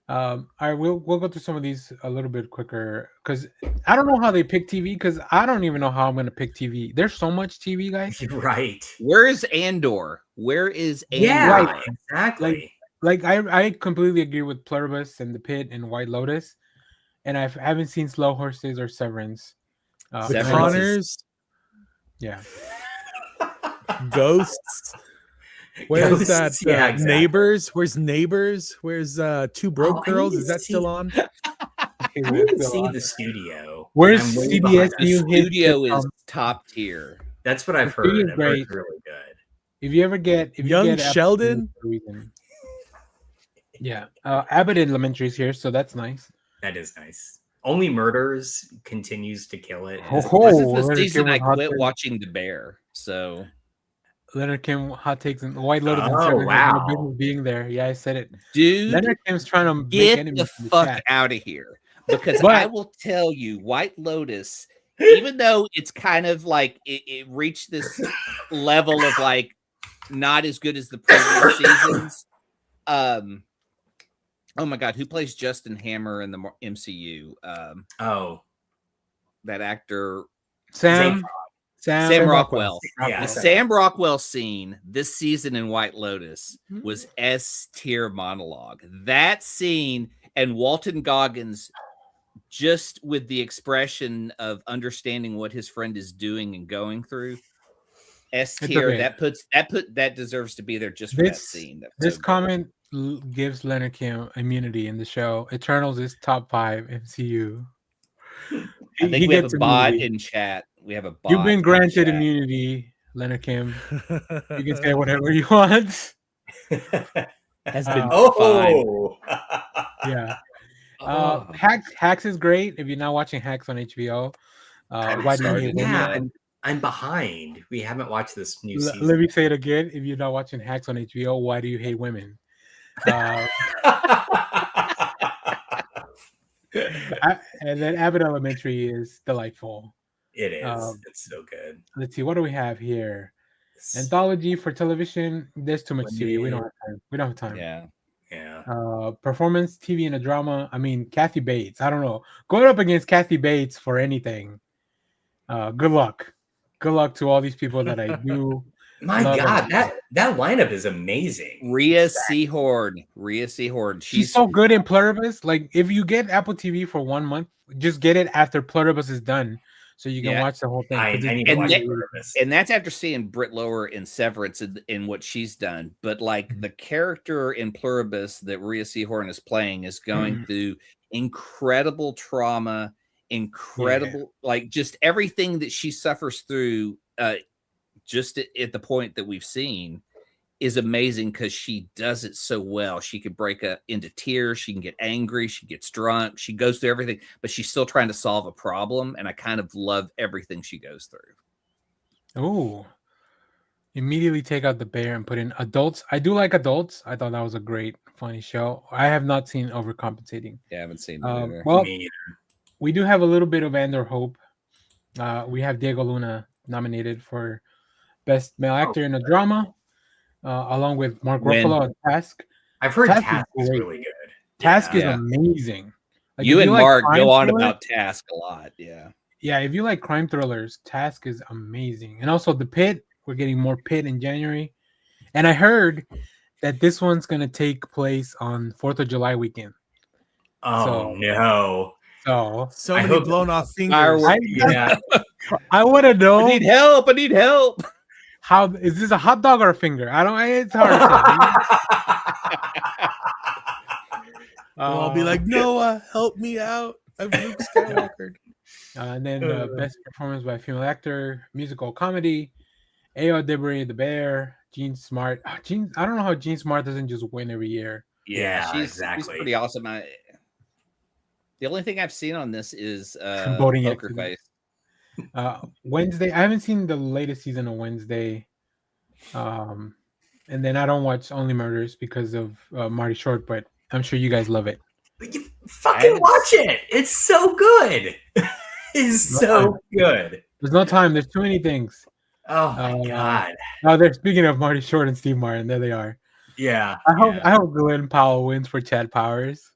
All right, we'll go through some of these a little bit quicker because I don't know how they pick TV, because I don't even know how I'm going to pick TV. There's so much TV, guys. Right. Where is Andor? Where is Andor? Yeah, right, exactly. Like I completely agree with Pluribus and The Pit and White Lotus, and I haven't seen Slow Horses or Severance. The Connors. Yeah. Ghosts. Where's that? Exactly. Neighbors? Where's Neighbors? Where's Two Broke Girls? Is that still on? I didn't see The Studio. Where's CBS The Studio is top tier. That's what I've heard. I've heard it's really good. If you ever get Young Sheldon. Yeah. Abbott Elementary is here, so that's nice. That is nice. Only Murders continues to kill it. This is the season I quit watching The Bear. So Leonard Kim hot takes and White Lotus. Wow. Being there. Yeah, I said it. Dude, Leonard Kim's trying to get the fuck out of here. Because I will tell you, White Lotus, even though it's kind of like it reached this level of like not as good as the previous seasons. Oh my God, who plays Justin Hammer in the MCU? That actor, Sam Rockwell. Yeah. The Sam Rockwell scene this season in White Lotus was S tier monologue. That scene and Walton Goggins, just with the expression of understanding what his friend is doing and going through, S tier. Okay. That deserves to be there just for that scene. This comment gives Leonard Kim immunity in the show. Eternals is top 5 MCU. I think we have a bot in chat. We have a bot. You've been granted immunity, Leonard Kim. You can say whatever you want. Has been fine. Yeah. Hacks is great. If you're not watching Hacks on HBO, haven't Why do you started hate it women? Yeah, yet. I'm behind. We haven't watched this new Let season. me say it again. If you're not watching Hacks on HBO, why do you hate women? Uh, and then Abbott Elementary is delightful. It is. Um, It's so good. let's see, what do we have here? It's Anthology for television. There's too much TV. We don't have time. We don't have time. Yeah. yeah. Performance TV and a drama. I mean, Kathy Bates. I don't know. Going up against Kathy Bates for anything. Good luck. Good luck to all these people that I do. My love and God, support. that lineup is amazing. Rhea Seahorn. Rhea Seahorn. She's so good in Pluribus. Like, if you get Apple TV for 1 month, just get it after Pluribus is done, so you can Yeah. watch the whole thing. I 'cause it's need to and watch that- Pluribus. And that's after seeing Britt Lower in Severance in what she's done. But like the character in Pluribus that Rhea Seahorn is playing is going through incredible trauma, incredible, like just everything that she suffers through, just at the point that we've seen is amazing because she does it so well. She can break into tears. She can get angry. She gets drunk. She goes through everything, but she's still trying to solve a problem. And I kind of love everything she goes through. Oh, immediately take out the bear and put in adults. I do like adults. I thought that was a great, funny show. I have not seen Overcompensating. Yeah, I haven't seen it either. Well, Me either. we do have a little bit of Andor Hope. We have Diego Luna nominated for Best Male Actor in a Drama, along with Mark Ruffalo and Task. I've heard Task Task is is great. really good. Task is Yeah. amazing. Like, You if and like Mark crime go on thrillers- about Task a lot. Yeah. Yeah, if you like crime thrillers, Task is amazing. And also The Pit, we're getting more Pit in January. And I heard that this one's going to take place on 4th of July weekend. Oh no. So I many hope- blown off fingers. Fireworks. Yeah. I want to know I need help. I need help. how is this a hot dog or a finger? I don't. It's hard to say. Well, I'll be like, Noah, help me out. I'm Luke Skywalker. And then best performance by female actor, musical comedy, Ayo Debray, The Bear, Jean Smart. I don't know how Jean Smart doesn't just win every year. Yeah, she's exactly. pretty awesome. The only thing I've seen on this is Voting Poker accident. Face. Wednesday. I haven't seen the latest season of Wednesday. And then I don't watch Only Murders because of Marty Short, but I'm sure you guys love it. You fucking watch it. It's so good. It's so good. There's no time. There's too many things. Oh my God. Oh, they're speaking of Marty Short and Steve Martin. There they are. Yeah. I hope Glenn Powell wins for Chad Powers.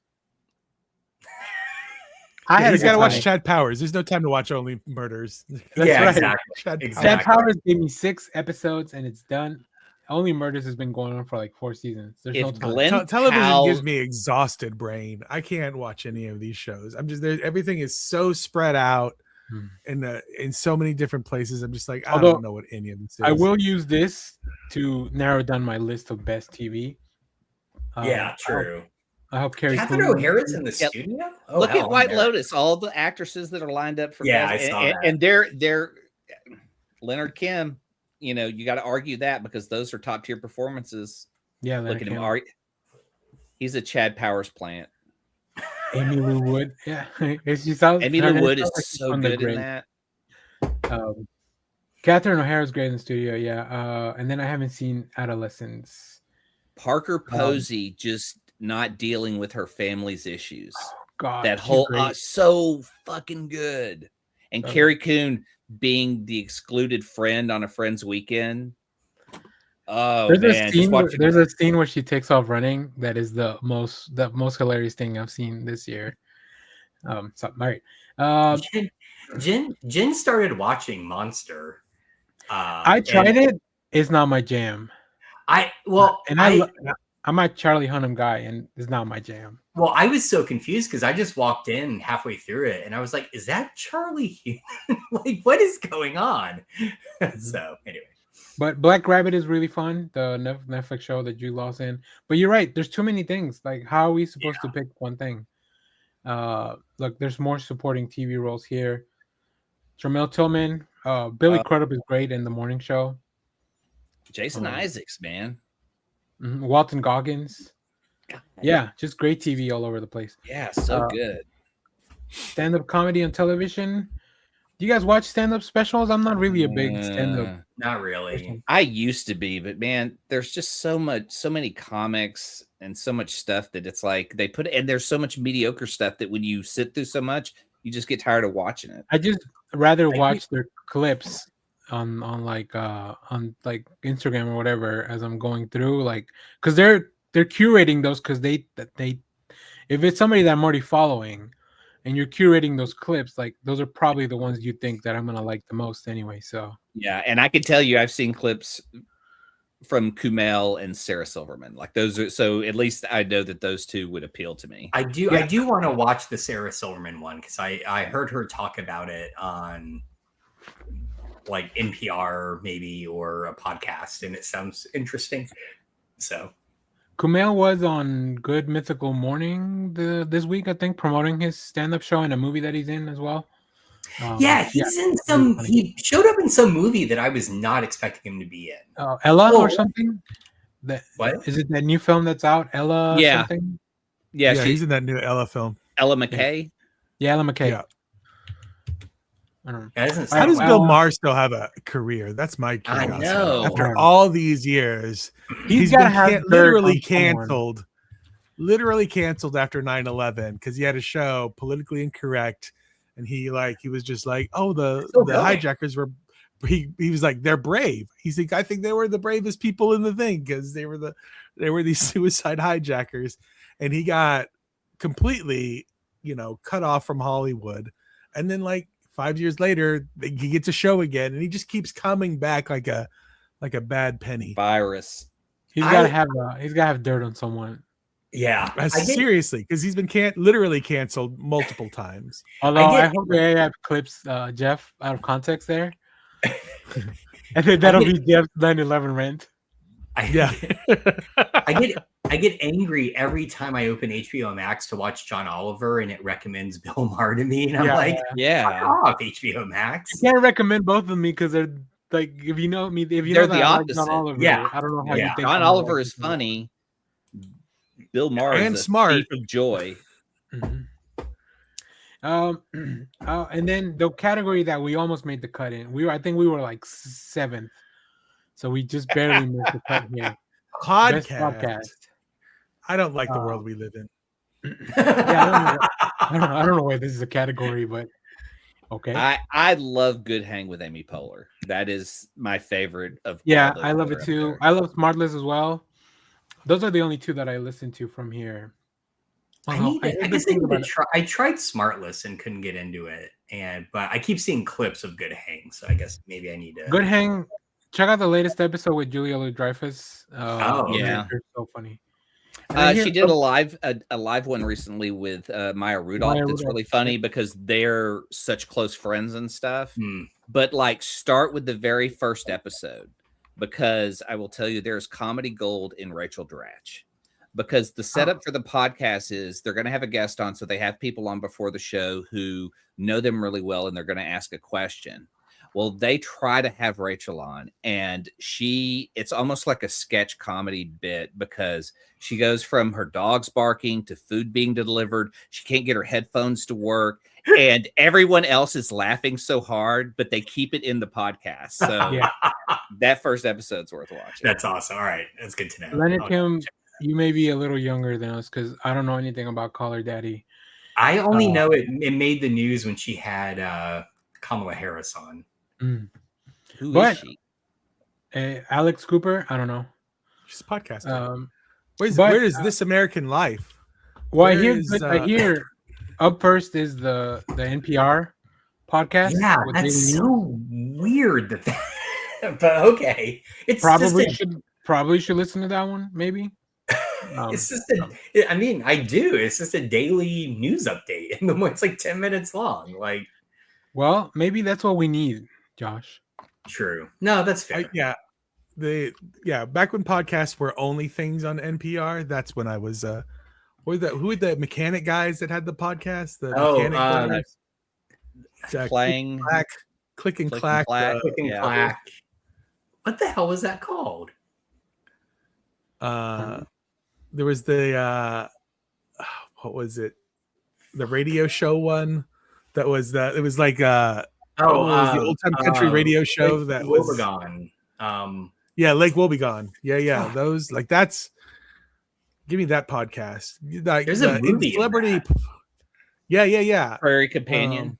He's got to watch Chad. Chad Powers. There's no time to watch Only Murders. That's Yeah, right. exactly. Chad Exactly. Chad Powers gave me 6 episodes and it's done. Only Murders has been going on for like 4 seasons. There's no If time. Glenn Television Powell, gives me exhausted brain. I can't watch any of these shows. I'm just there. Everything is so spread out in so many different places. I'm just like, I Although, don't know what any of this is. I will use this to narrow down my list of best TV. Yeah, true. I hope Carrie Catherine Coon- O'Hara's in the Yep. studio. Oh, look hell, at I'm White there. Lotus. All the actresses that are lined up for Yeah, best, I saw and, that. and they're Leonard Kim. You know, you got to argue that because those are top tier performances. Yeah, Look at him. He's a Chad Powers plant. Amy Lou Wood. Yeah, she sounds. Amy her Lou name Wood sounds is like she's so from the good in Grid. that. Catherine O'Hara's great in the studio. Yeah, and then I haven't seen Adolescence. Parker Posey just not dealing with her family's issues. God, That she's whole great. so fucking good. And Carrie Coon being the excluded friend on a friend's weekend. Oh There's man, a just scene. watching There's a scene where she takes off running. That is the most hilarious thing I've seen this year. So all right. Jen started watching Monster. I tried it. It's not my jam. I'm a Charlie Hunnam guy, and it's not my jam. Well, I was so confused because I just walked in halfway through it, and I was like, "Is that Charlie Hunnam? Like, what is going on?" So anyway. But Black Rabbit is really fun, the Netflix show that Jude Law's in. But you're right, there's too many things. Like, how are we supposed to pick one thing? Look, there's more supporting TV roles here. Jamel Tillman, Billy Crudup is great in The Morning Show. Jason Isaacs, man. Walton Goggins. Yeah, just great TV all over the place. Yeah, so good. Stand-up comedy on television. Do you guys watch stand-up specials? I'm not really a big stand-up Not really. person. I used to be, but man, there's just so many comics and so much stuff that it's like they put, and there's so much mediocre stuff that when you sit through so much, you just get tired of watching it. I just rather watch their clips on Instagram or whatever as I'm going through, like, because they're curating those, because they if it's somebody that I'm already following and you're curating those clips, like those are probably the ones you think that I'm gonna like the most anyway. So Yeah, and I can tell you, I've seen clips from Kumail and Sarah Silverman. Like those are, so at least I know that those two would appeal to me. I do want to watch the Sarah Silverman one because I heard her talk about it on like NPR maybe or a podcast, and it sounds interesting. So Kumail was on Good Mythical Morning this week, I think, promoting his stand-up show and a movie that he's in as well. he's in some. He showed up in some movie that I was not expecting him to be in. Ella or something. What is it? That new film that's out, Ella? Yeah. Something? Yeah, he's in that new Ella film. Ella McKay. Yeah, Ella McKay. Yeah. I don't know. That doesn't How sound does Bill Maher still have a career? That's my curiosity. I know. After all these years, He's been gotta have literally dirt on someone. canceled. Literally canceled after 9/11 because he had a show politically incorrect, and he was just like, oh, the hijackers were. He was like, they're brave. He's like, I think they were the bravest people in the thing because they were these suicide hijackers, and he got completely, cut off from Hollywood, and then 5 years later he gets a show again, and he just keeps coming back like a bad penny virus. He's got to have dirt on someone. Yeah, seriously, because he's been literally canceled multiple times. Although I hope they have clips, Jeff, out of context there. And then that'll be Jeff's 9/11 rant. I get angry every time I open HBO Max to watch John Oliver and it recommends Bill Maher to me, and I'm fuck off, HBO Max. You can't recommend both of me because they're like, if you know me, if you they're know the opposite. John Oliver, I don't know how you think John Oliver is funny. Bill Maher and is smart, thief of joy. Mm-hmm. And then the category that we almost made the cut in, I think we were like 7th, so we just barely missed the cut here. Podcast. I don't like the world we live in. I don't know why this is a category, but okay. I love Good Hang with Amy Poehler. That is my favorite of. Yeah, I love it too. I love Smartless as well. Those are the only two that I listen to from here. I tried Smartless and couldn't get into it, but I keep seeing clips of Good Hang, so I guess maybe I need to. Good Hang. Check out the latest episode with Julia Louis-Dreyfus. Yeah, they're so funny. She did a live one recently with Maya Rudolph. That's really funny because they're such close friends and stuff. But start with the very first episode, because I will tell you there's comedy gold in Rachel Dratch. Because the setup for the podcast is they're going to have a guest on, so they have people on before the show who know them really well, and they're going to ask a question. Well, they try to have Rachel on, and it's almost like a sketch comedy bit, because she goes from her dog's barking to food being delivered. She can't get her headphones to work, and everyone else is laughing so hard, but they keep it in the podcast. So that first episode's worth watching. That's awesome. All right. That's good to know. Leonard Kim, you may be a little younger than us because I don't know anything about Call Her Daddy. I only know it made the news when she had Kamala Harris on. Who is she? Alex Cooper? I don't know. She's a podcaster. Where is This American Life? Well, I hear up first is the NPR podcast. Yeah, that's so weird. But okay, it's probably should listen to that one. Maybe. It's just I do. It's just a daily news update, and it's like 10 minutes long. Well, maybe that's what we need, Josh. True. No, that's fair. Back when podcasts were only things on NPR, that's when I was who were the mechanic guys that had the podcast? Playing click and clack. What the hell was that called? There was the what was it? The radio show one that was it was like Oh, it was the old time country radio show Lake that was Wobegon. Yeah, Lake Wobegon. Yeah. Those like that's give me that podcast. Like There's a movie celebrity. in that. Yeah. Prairie Companion.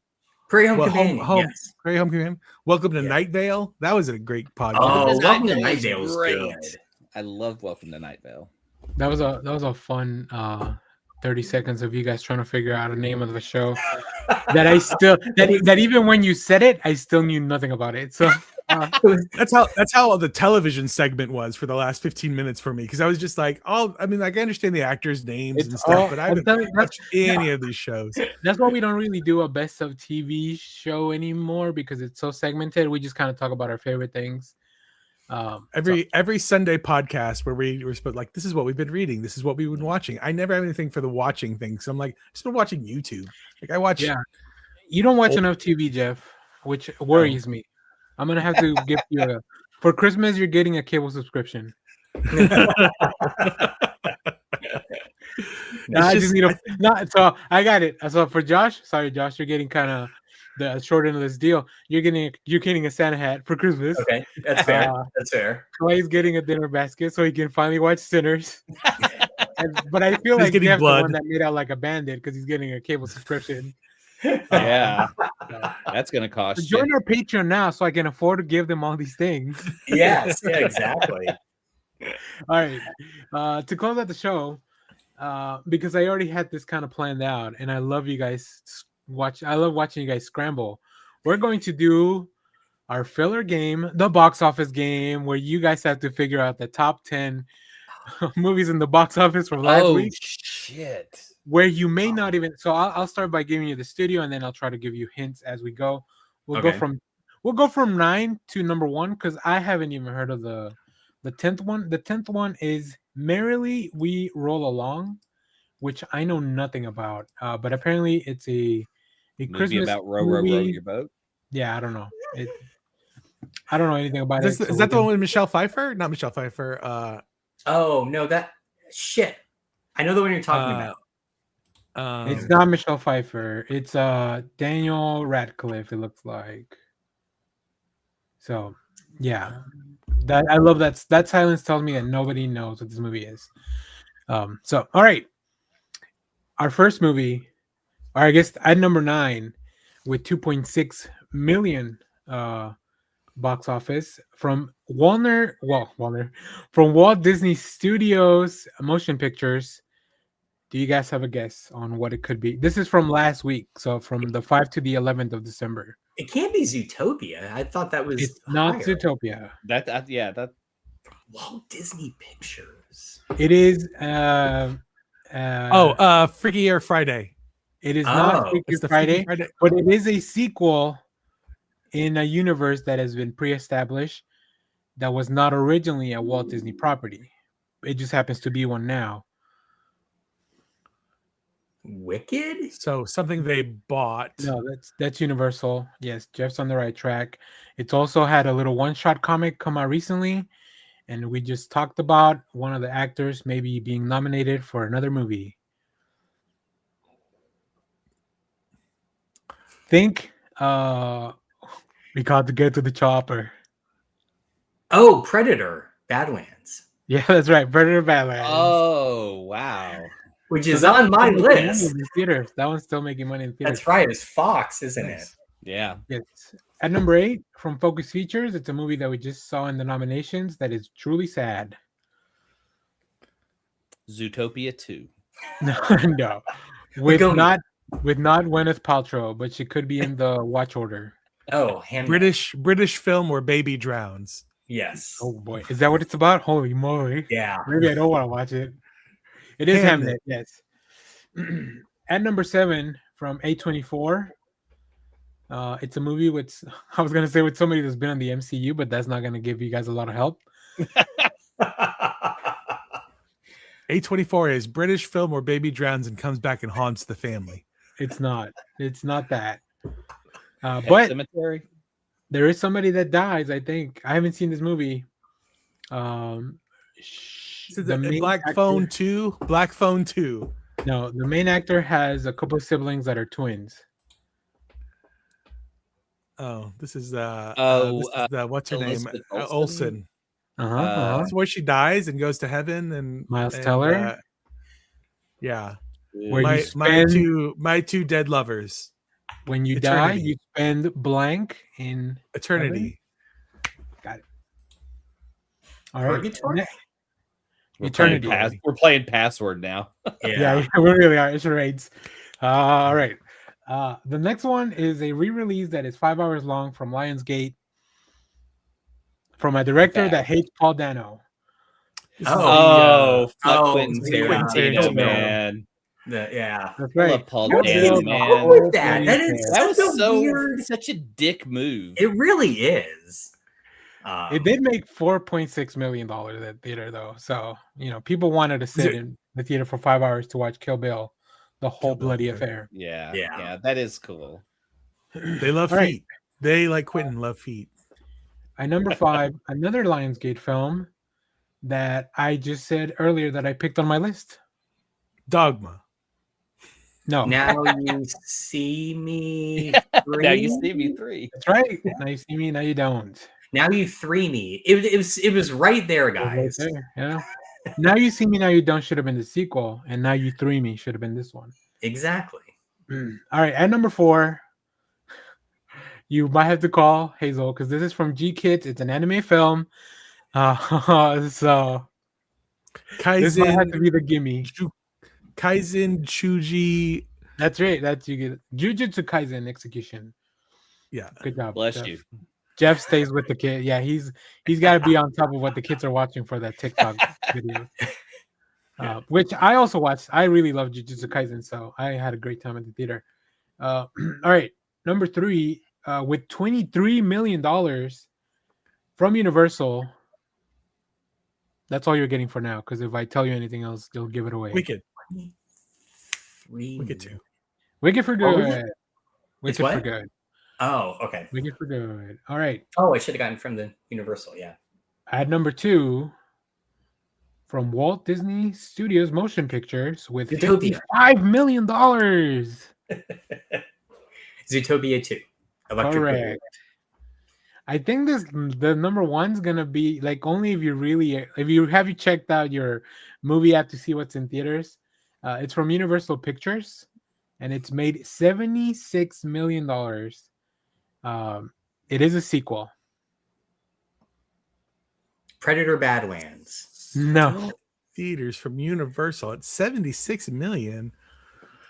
Prairie Home Companion. Yes. Prairie Home Companion. Welcome to Yeah. Night Vale. That was a great podcast. Oh, Welcome to Vale Night is Vale was great. good. I love Welcome to Night Vale. That was a fun 30 seconds of you guys trying to figure out a name of the show that I still that even when you said it, I still knew nothing about it. So that's how the television segment was for the last 15 minutes for me, because I was just like, I understand the actors' names and stuff, but I haven't watched any of these shows. That's why we don't really do a best of TV show anymore, because it's so segmented. We just kind of talk about our favorite things. Every Sunday podcast where we're supposed like, this is what we've been reading, this is what we've been watching. I never have anything for the watching thing, so I'm like, I've just been watching YouTube. Like I watch. Yeah, you don't watch enough TV, Jeff, which worries me. I'm gonna have to give you for Christmas. You're getting a cable subscription. So I got it. So for Josh, sorry, Josh, you're getting kind of the short end of this deal. You're getting a Santa hat for Christmas. Okay, that's fair. That's fair. Clay's getting a dinner basket so he can finally watch Sinners. But I feel like Jeff's the one that made out like a bandit because he's getting a cable subscription. Yeah, that's gonna cost. Join our Patreon now so I can afford to give them all these things. Yes, yeah, exactly. All right, to close out the show, because I already had this kind of planned out, and I love you guys I love watching you guys scramble. We're going to do our filler game, the box office game, where you guys have to figure out the top 10 movies in the box office from last week. Shit. Where you may not even. So I'll start by giving you the studio, and then I'll try to give you hints as we go. We'll go from 9 to number 1, because I haven't even heard of the 10th one. The 10th one is Merrily We Roll Along, which I know nothing about. But apparently it's a Christmas about row your boat. Yeah, I don't know. I don't know anything about it. Is that the one with Michelle Pfeiffer? Not Michelle Pfeiffer. Oh no, that shit. I know the one you're talking about. It's not Michelle Pfeiffer. It's Daniel Radcliffe. It looks like. So, yeah, that I love that. That silence tells me that nobody knows what this movie is. So, all right, our first movie, or I guess at number 9, with 2.6 million box office from from Walt Disney Studios Motion Pictures. Do you guys have a guess on what it could be? This is from last week, so from the 5th to the 11th of December. It can't be Zootopia. I thought that was. It's not Zootopia. That Walt Disney Pictures. It is. Freaky Friday. It is not Freaky Friday, but it is a sequel in a universe that has been pre-established that was not originally a Walt Disney property. It just happens to be one now. Wicked? So something they bought. No, that's Universal. Yes, Jeff's on the right track. It's also had a little one-shot comic come out recently, and we just talked about one of the actors maybe being nominated for another movie. Think we got to get to the chopper. Oh, Predator, Badlands. Yeah, that's right. Predator Badlands. Oh, wow. Which is on my list. Theaters. That one's still making money in theaters. That's right. It's Fox, isn't it? Yeah. Yes. At number 8 from Focus Features, it's a movie that we just saw in the nominations that is truly sad. Zootopia 2. No. With not Gwyneth Paltrow, but she could be in the watch order. Oh, British film where baby drowns. Yes. Oh boy. Is that what it's about? Holy moly. Yeah. Maybe I don't want to watch it. It is Hamnet, yes. At number 7 from A24, it's a movie with, I was going to say with somebody that's been on the MCU, but that's not going to give you guys a lot of help. A24 is British film where baby drowns and comes back and haunts the family. It's not that. But Cemetery? There is somebody that dies, I think. I haven't seen this movie. Black Phone 2? Black Phone 2. No, the main actor has a couple of siblings that are twins. Oh, this is what's her name? Elizabeth Olsen? Olsen. Uh-huh. That's where she dies and goes to heaven, and Miles and, Teller, yeah, where you my spend two dead lovers. when you die, Eternity. you spend blank in heaven? Eternity. Got it. All right. Purgatory? Eternity. We're playing password now. Yeah, we really are. It's charades. All right. The next one is a re-release that is 5 hours long from Lionsgate, from a director that hates Paul Dano. Fuck Quentin Tarantino, Tarantino. man. Yeah. That's I right. love Paul Kill Dano, Bill, man. the With whole that. bloody That is affair. That was such a so weird. such a dick move. It really is. It did make $4.6 million at theater, though. So, people wanted to sit in the theater for 5 hours to watch Kill Bill, the whole bloody affair. Yeah, that is cool. They love All right. feet. They, like Quentin, love feet. At number 5, another Lionsgate film that I just said earlier that I picked on my list. Dogma. No. Now you see me. Now you see me 3. That's right. Now you see me, now you don't. Now you 3 me. It was right there, guys. Right there, yeah. Now you see me, now you don't should have been the sequel, and now you 3 me should have been this one. Exactly. All right, at number 4, you might have to call Hazel because this is from G Kids. It's an anime film. So this might have to be the gimme. Kaizen Chuji. That's right. That's you get Jujutsu Kaisen execution. Yeah. Good job. Bless Jeff. you. Jeff stays with the kid. Yeah, he's got to be on top of what the kids are watching for that TikTok video. Which I also watched. I really love Jujutsu Kaisen, so I had a great time at the theater. All right, number 3, with $23 million from Universal. That's all you're getting for now, because if I tell you anything else, you'll give it away. Wicked. 3 Wicked 2. Wicked for What was good. it? Wicked what? for good. Oh, okay. Wicked for good. All right. Oh, I should have gotten from the Universal. Yeah. At number 2, from Walt Disney Studios Motion Pictures with Zootopia. $55 million. Zootopia 2. Electric Correct. I think the number 1's gonna be like only if you have checked out your movie app to see what's in theaters. It's from Universal Pictures, and it's made $76 million. It is a sequel. Predator Badlands. No, Theaters from Universal at 76 million.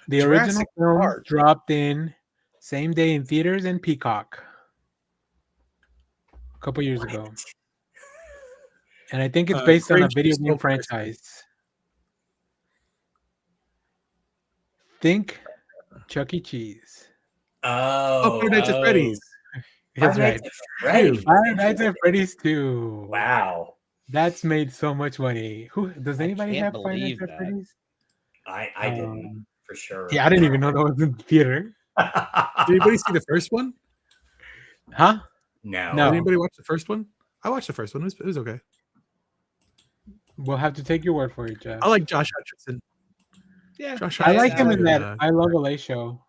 the Jurassic original film Park. dropped in same day in theaters and Peacock a couple years ago, and I think it's based on a Cringe video is game so personal. franchise. Think Chuck E. Cheese. Oh, Five Nights at Freddy's. That's Five right. Nights at Freddy's. Five Nights at Freddy's 2. Wow. That's made so much money. Does anybody can't have Five Nights believe at that. Freddy's? I didn't for sure. Yeah, I didn't even know that was in the theater. Did anybody see the first one? Huh? No. No. Did anybody watch the first one? I watched the first one. It was okay. We'll have to take your word for it, Jeff. I like Josh Hutcherson. Yeah, Josh I like Hutcherson's him in good, that I Love LA show.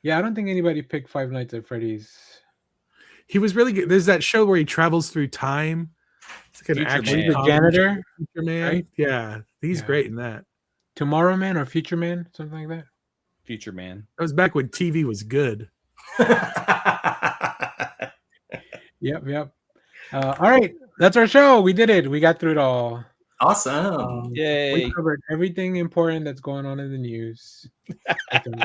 Yeah, I don't think anybody picked Five Nights at Freddy's. He was really good. There's that show where he travels through time. It's like an Future action Man. The comedy janitor, show. Future Man. right? Yeah, he's Yeah. great in that. Tomorrow Man or Future Man, something like that. Future Man. That was back when TV was good. Yep. All right, that's our show. We did it. We got through it all. Awesome. Yay. We covered everything important that's going on in the news. I think.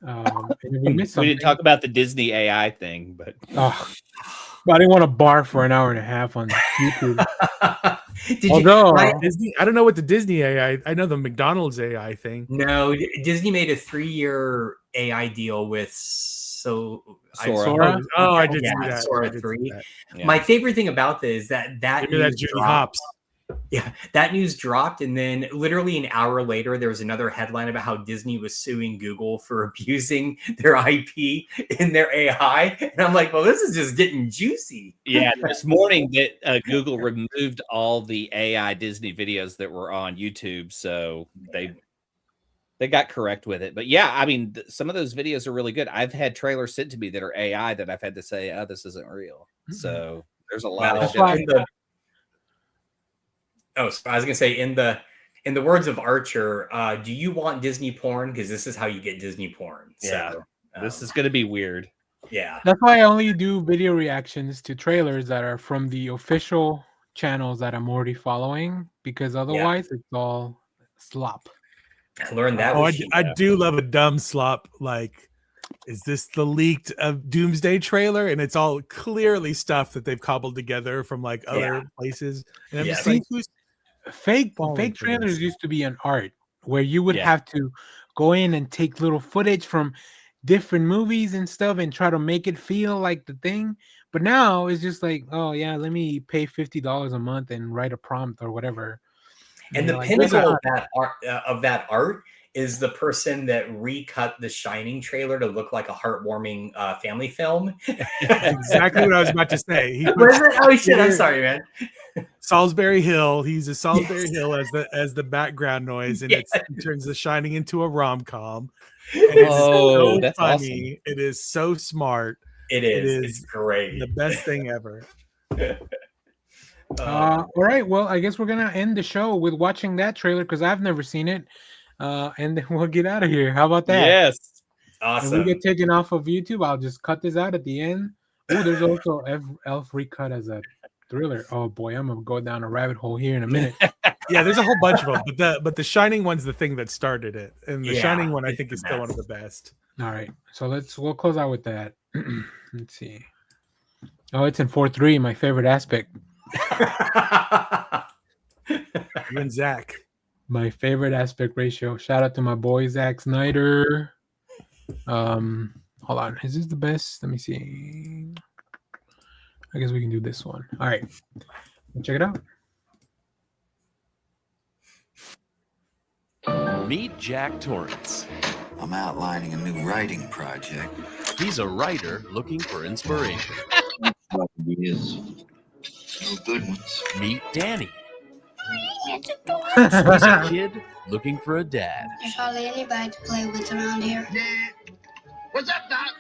And if we missed We something, didn't talk about the Disney AI thing, but Oh, but I didn't want to barf for an hour and a half on YouTube. Did Although, Disney, I don't know what the Disney AI. I know the McDonald's AI thing. No, Disney made a 3-year AI deal with Sora? Oh, I did Yeah, see that. Sora I did see 3. that. yeah. My favorite thing about this is that Maybe that's news Judy dropped. Hopps. Yeah, that news dropped, and then literally an hour later, there was another headline about how Disney was suing Google for abusing their IP in their AI, and I'm like, well, this is just getting juicy. Yeah, this morning that Google removed all the AI Disney videos that were on YouTube, so they They got correct with it. But yeah, I mean, some of those videos are really good. I've had trailers sent to me that are AI that I've had to say, oh, this isn't real. So there's a lot of shit. So I was gonna say in the words of Archer, do you want Disney porn? Because this is how you get Disney porn. Yeah. So This is gonna be weird. Yeah. That's why I only do video reactions to trailers that are from the official channels that I'm already following, because otherwise it's all slop. I learned that. I do love a dumb slop. Like, is this the leaked Doomsday trailer? And it's all clearly stuff that they've cobbled together from like other places. And I'm just like, fake trailers used to be an art where you would have to go in and take little footage from different movies and stuff and try to make it feel like the thing. But now it's just like, oh yeah, let me pay $50 a month and write a prompt or whatever. And the pinnacle of that art is the person that recut the Shining trailer to look like a heartwarming family film. Exactly what I was about to say. Oh shit! I'm sorry, man. Salisbury Hill. He's a Salisbury Hill as the background noise, and it turns The Shining into a rom-com. And it's so that's funny. awesome. It is so smart. It is. It's great. The best thing ever. All right, well, I guess we're gonna end the show with watching that trailer because I've never seen it, and then we'll get out of here. How about that? Yes, awesome. If we get taken off of YouTube, I'll just cut this out at the end. Oh, there's also Elf recut as a thriller. Oh boy, I'm gonna go down a rabbit hole here in a minute. Yeah, there's a whole bunch of them, but the Shining one's the thing that started it, and the Shining one I think is still one of the best. All right, so we'll close out with that. Let's see. Oh, it's in 4:3. My favorite aspect. You and Zach. My favorite aspect ratio. Shout out to my boy Zack Snyder. Hold on. Is this the best? Let me see. I guess we can do this one. All right. Check it out. Meet Jack Torrance. I'm outlining a new writing project. He's a writer looking for inspiration. Ideas. No good ones. Meet Danny. He's a kid looking for a dad. There's hardly anybody to play with around here. What's up, Doc?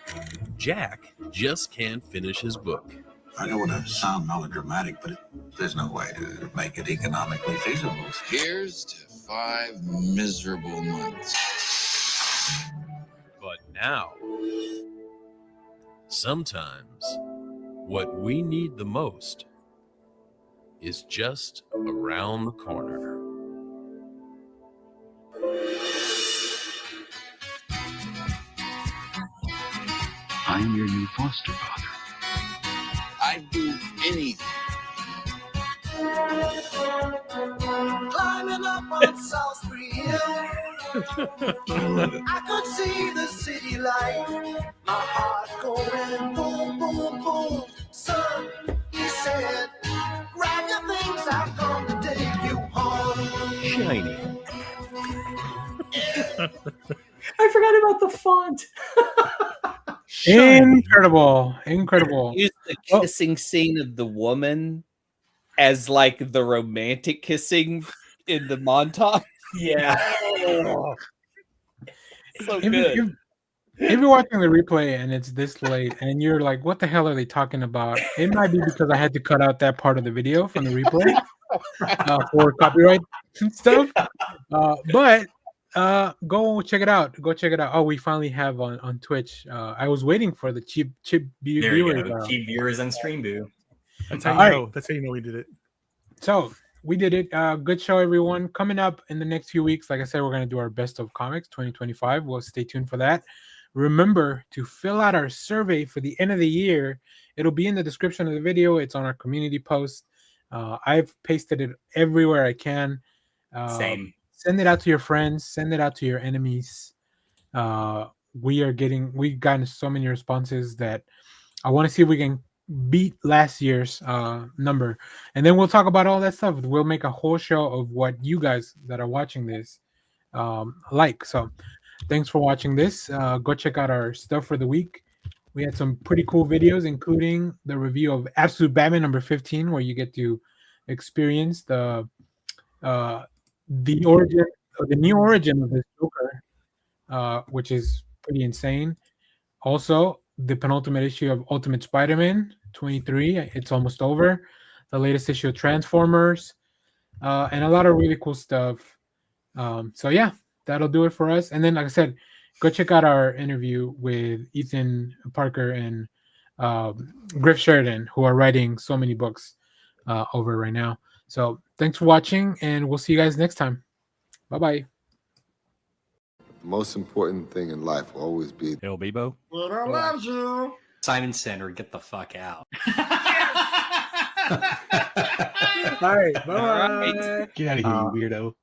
Jack just can't finish his book. I don't want to sound melodramatic, but there's no way to make it economically feasible. Here's to 5 miserable months. But now, sometimes what we need the most is just around the corner. I'm your new foster father. I'd do anything. Climbing up on South Street Hill, I could see the city light. My heart going boom, boom, boom. Son, he said, grab your things, I've come to take you home. Shiny. I forgot about the font. Incredible. Use the kissing scene of the woman as like the romantic kissing in the montage. Yeah. So good. If you're watching the replay and it's this late and you're like, what the hell are they talking about? It might be because I had to cut out that part of the video from the replay for copyright stuff. But go check it out. Go check it out. Oh, we finally have on Twitch. I was waiting for the cheap viewers. Cheap viewers on Streamboo. That's how you know. That's how you know we did it. So we did it. Good show, everyone. Coming up in the next few weeks, like I said, we're going to do our best of comics 2025. We'll stay tuned for that. Remember to fill out our survey for the end of the year. It'll be in the description of the video. It's on our community post. I've pasted it everywhere I can. Same. Send it out to your friends. Send it out to your enemies. We've gotten so many responses that I want to see if we can beat last year's number, and then we'll talk about all that stuff. We'll make a whole show of what you guys that are watching this like. So thanks for watching this. Go check out our stuff for the week. We had some pretty cool videos, including the review of Absolute Batman number 15, where you get to experience the origin, the new origin of this Joker. which is pretty insane. Also, the penultimate issue of Ultimate Spider-Man 23, it's almost over. The latest issue of Transformers, and a lot of really cool stuff. So yeah, that'll do it for us. And then, like I said, go check out our interview with Ethan Parker and Griff Sheridan, who are writing so many books over right now. So thanks for watching, and we'll see you guys next time. Bye bye. The most important thing in life will always be El Bebo. Peter loves you. Simon Center, get the fuck out. All right, bye. Get out of here, you weirdo.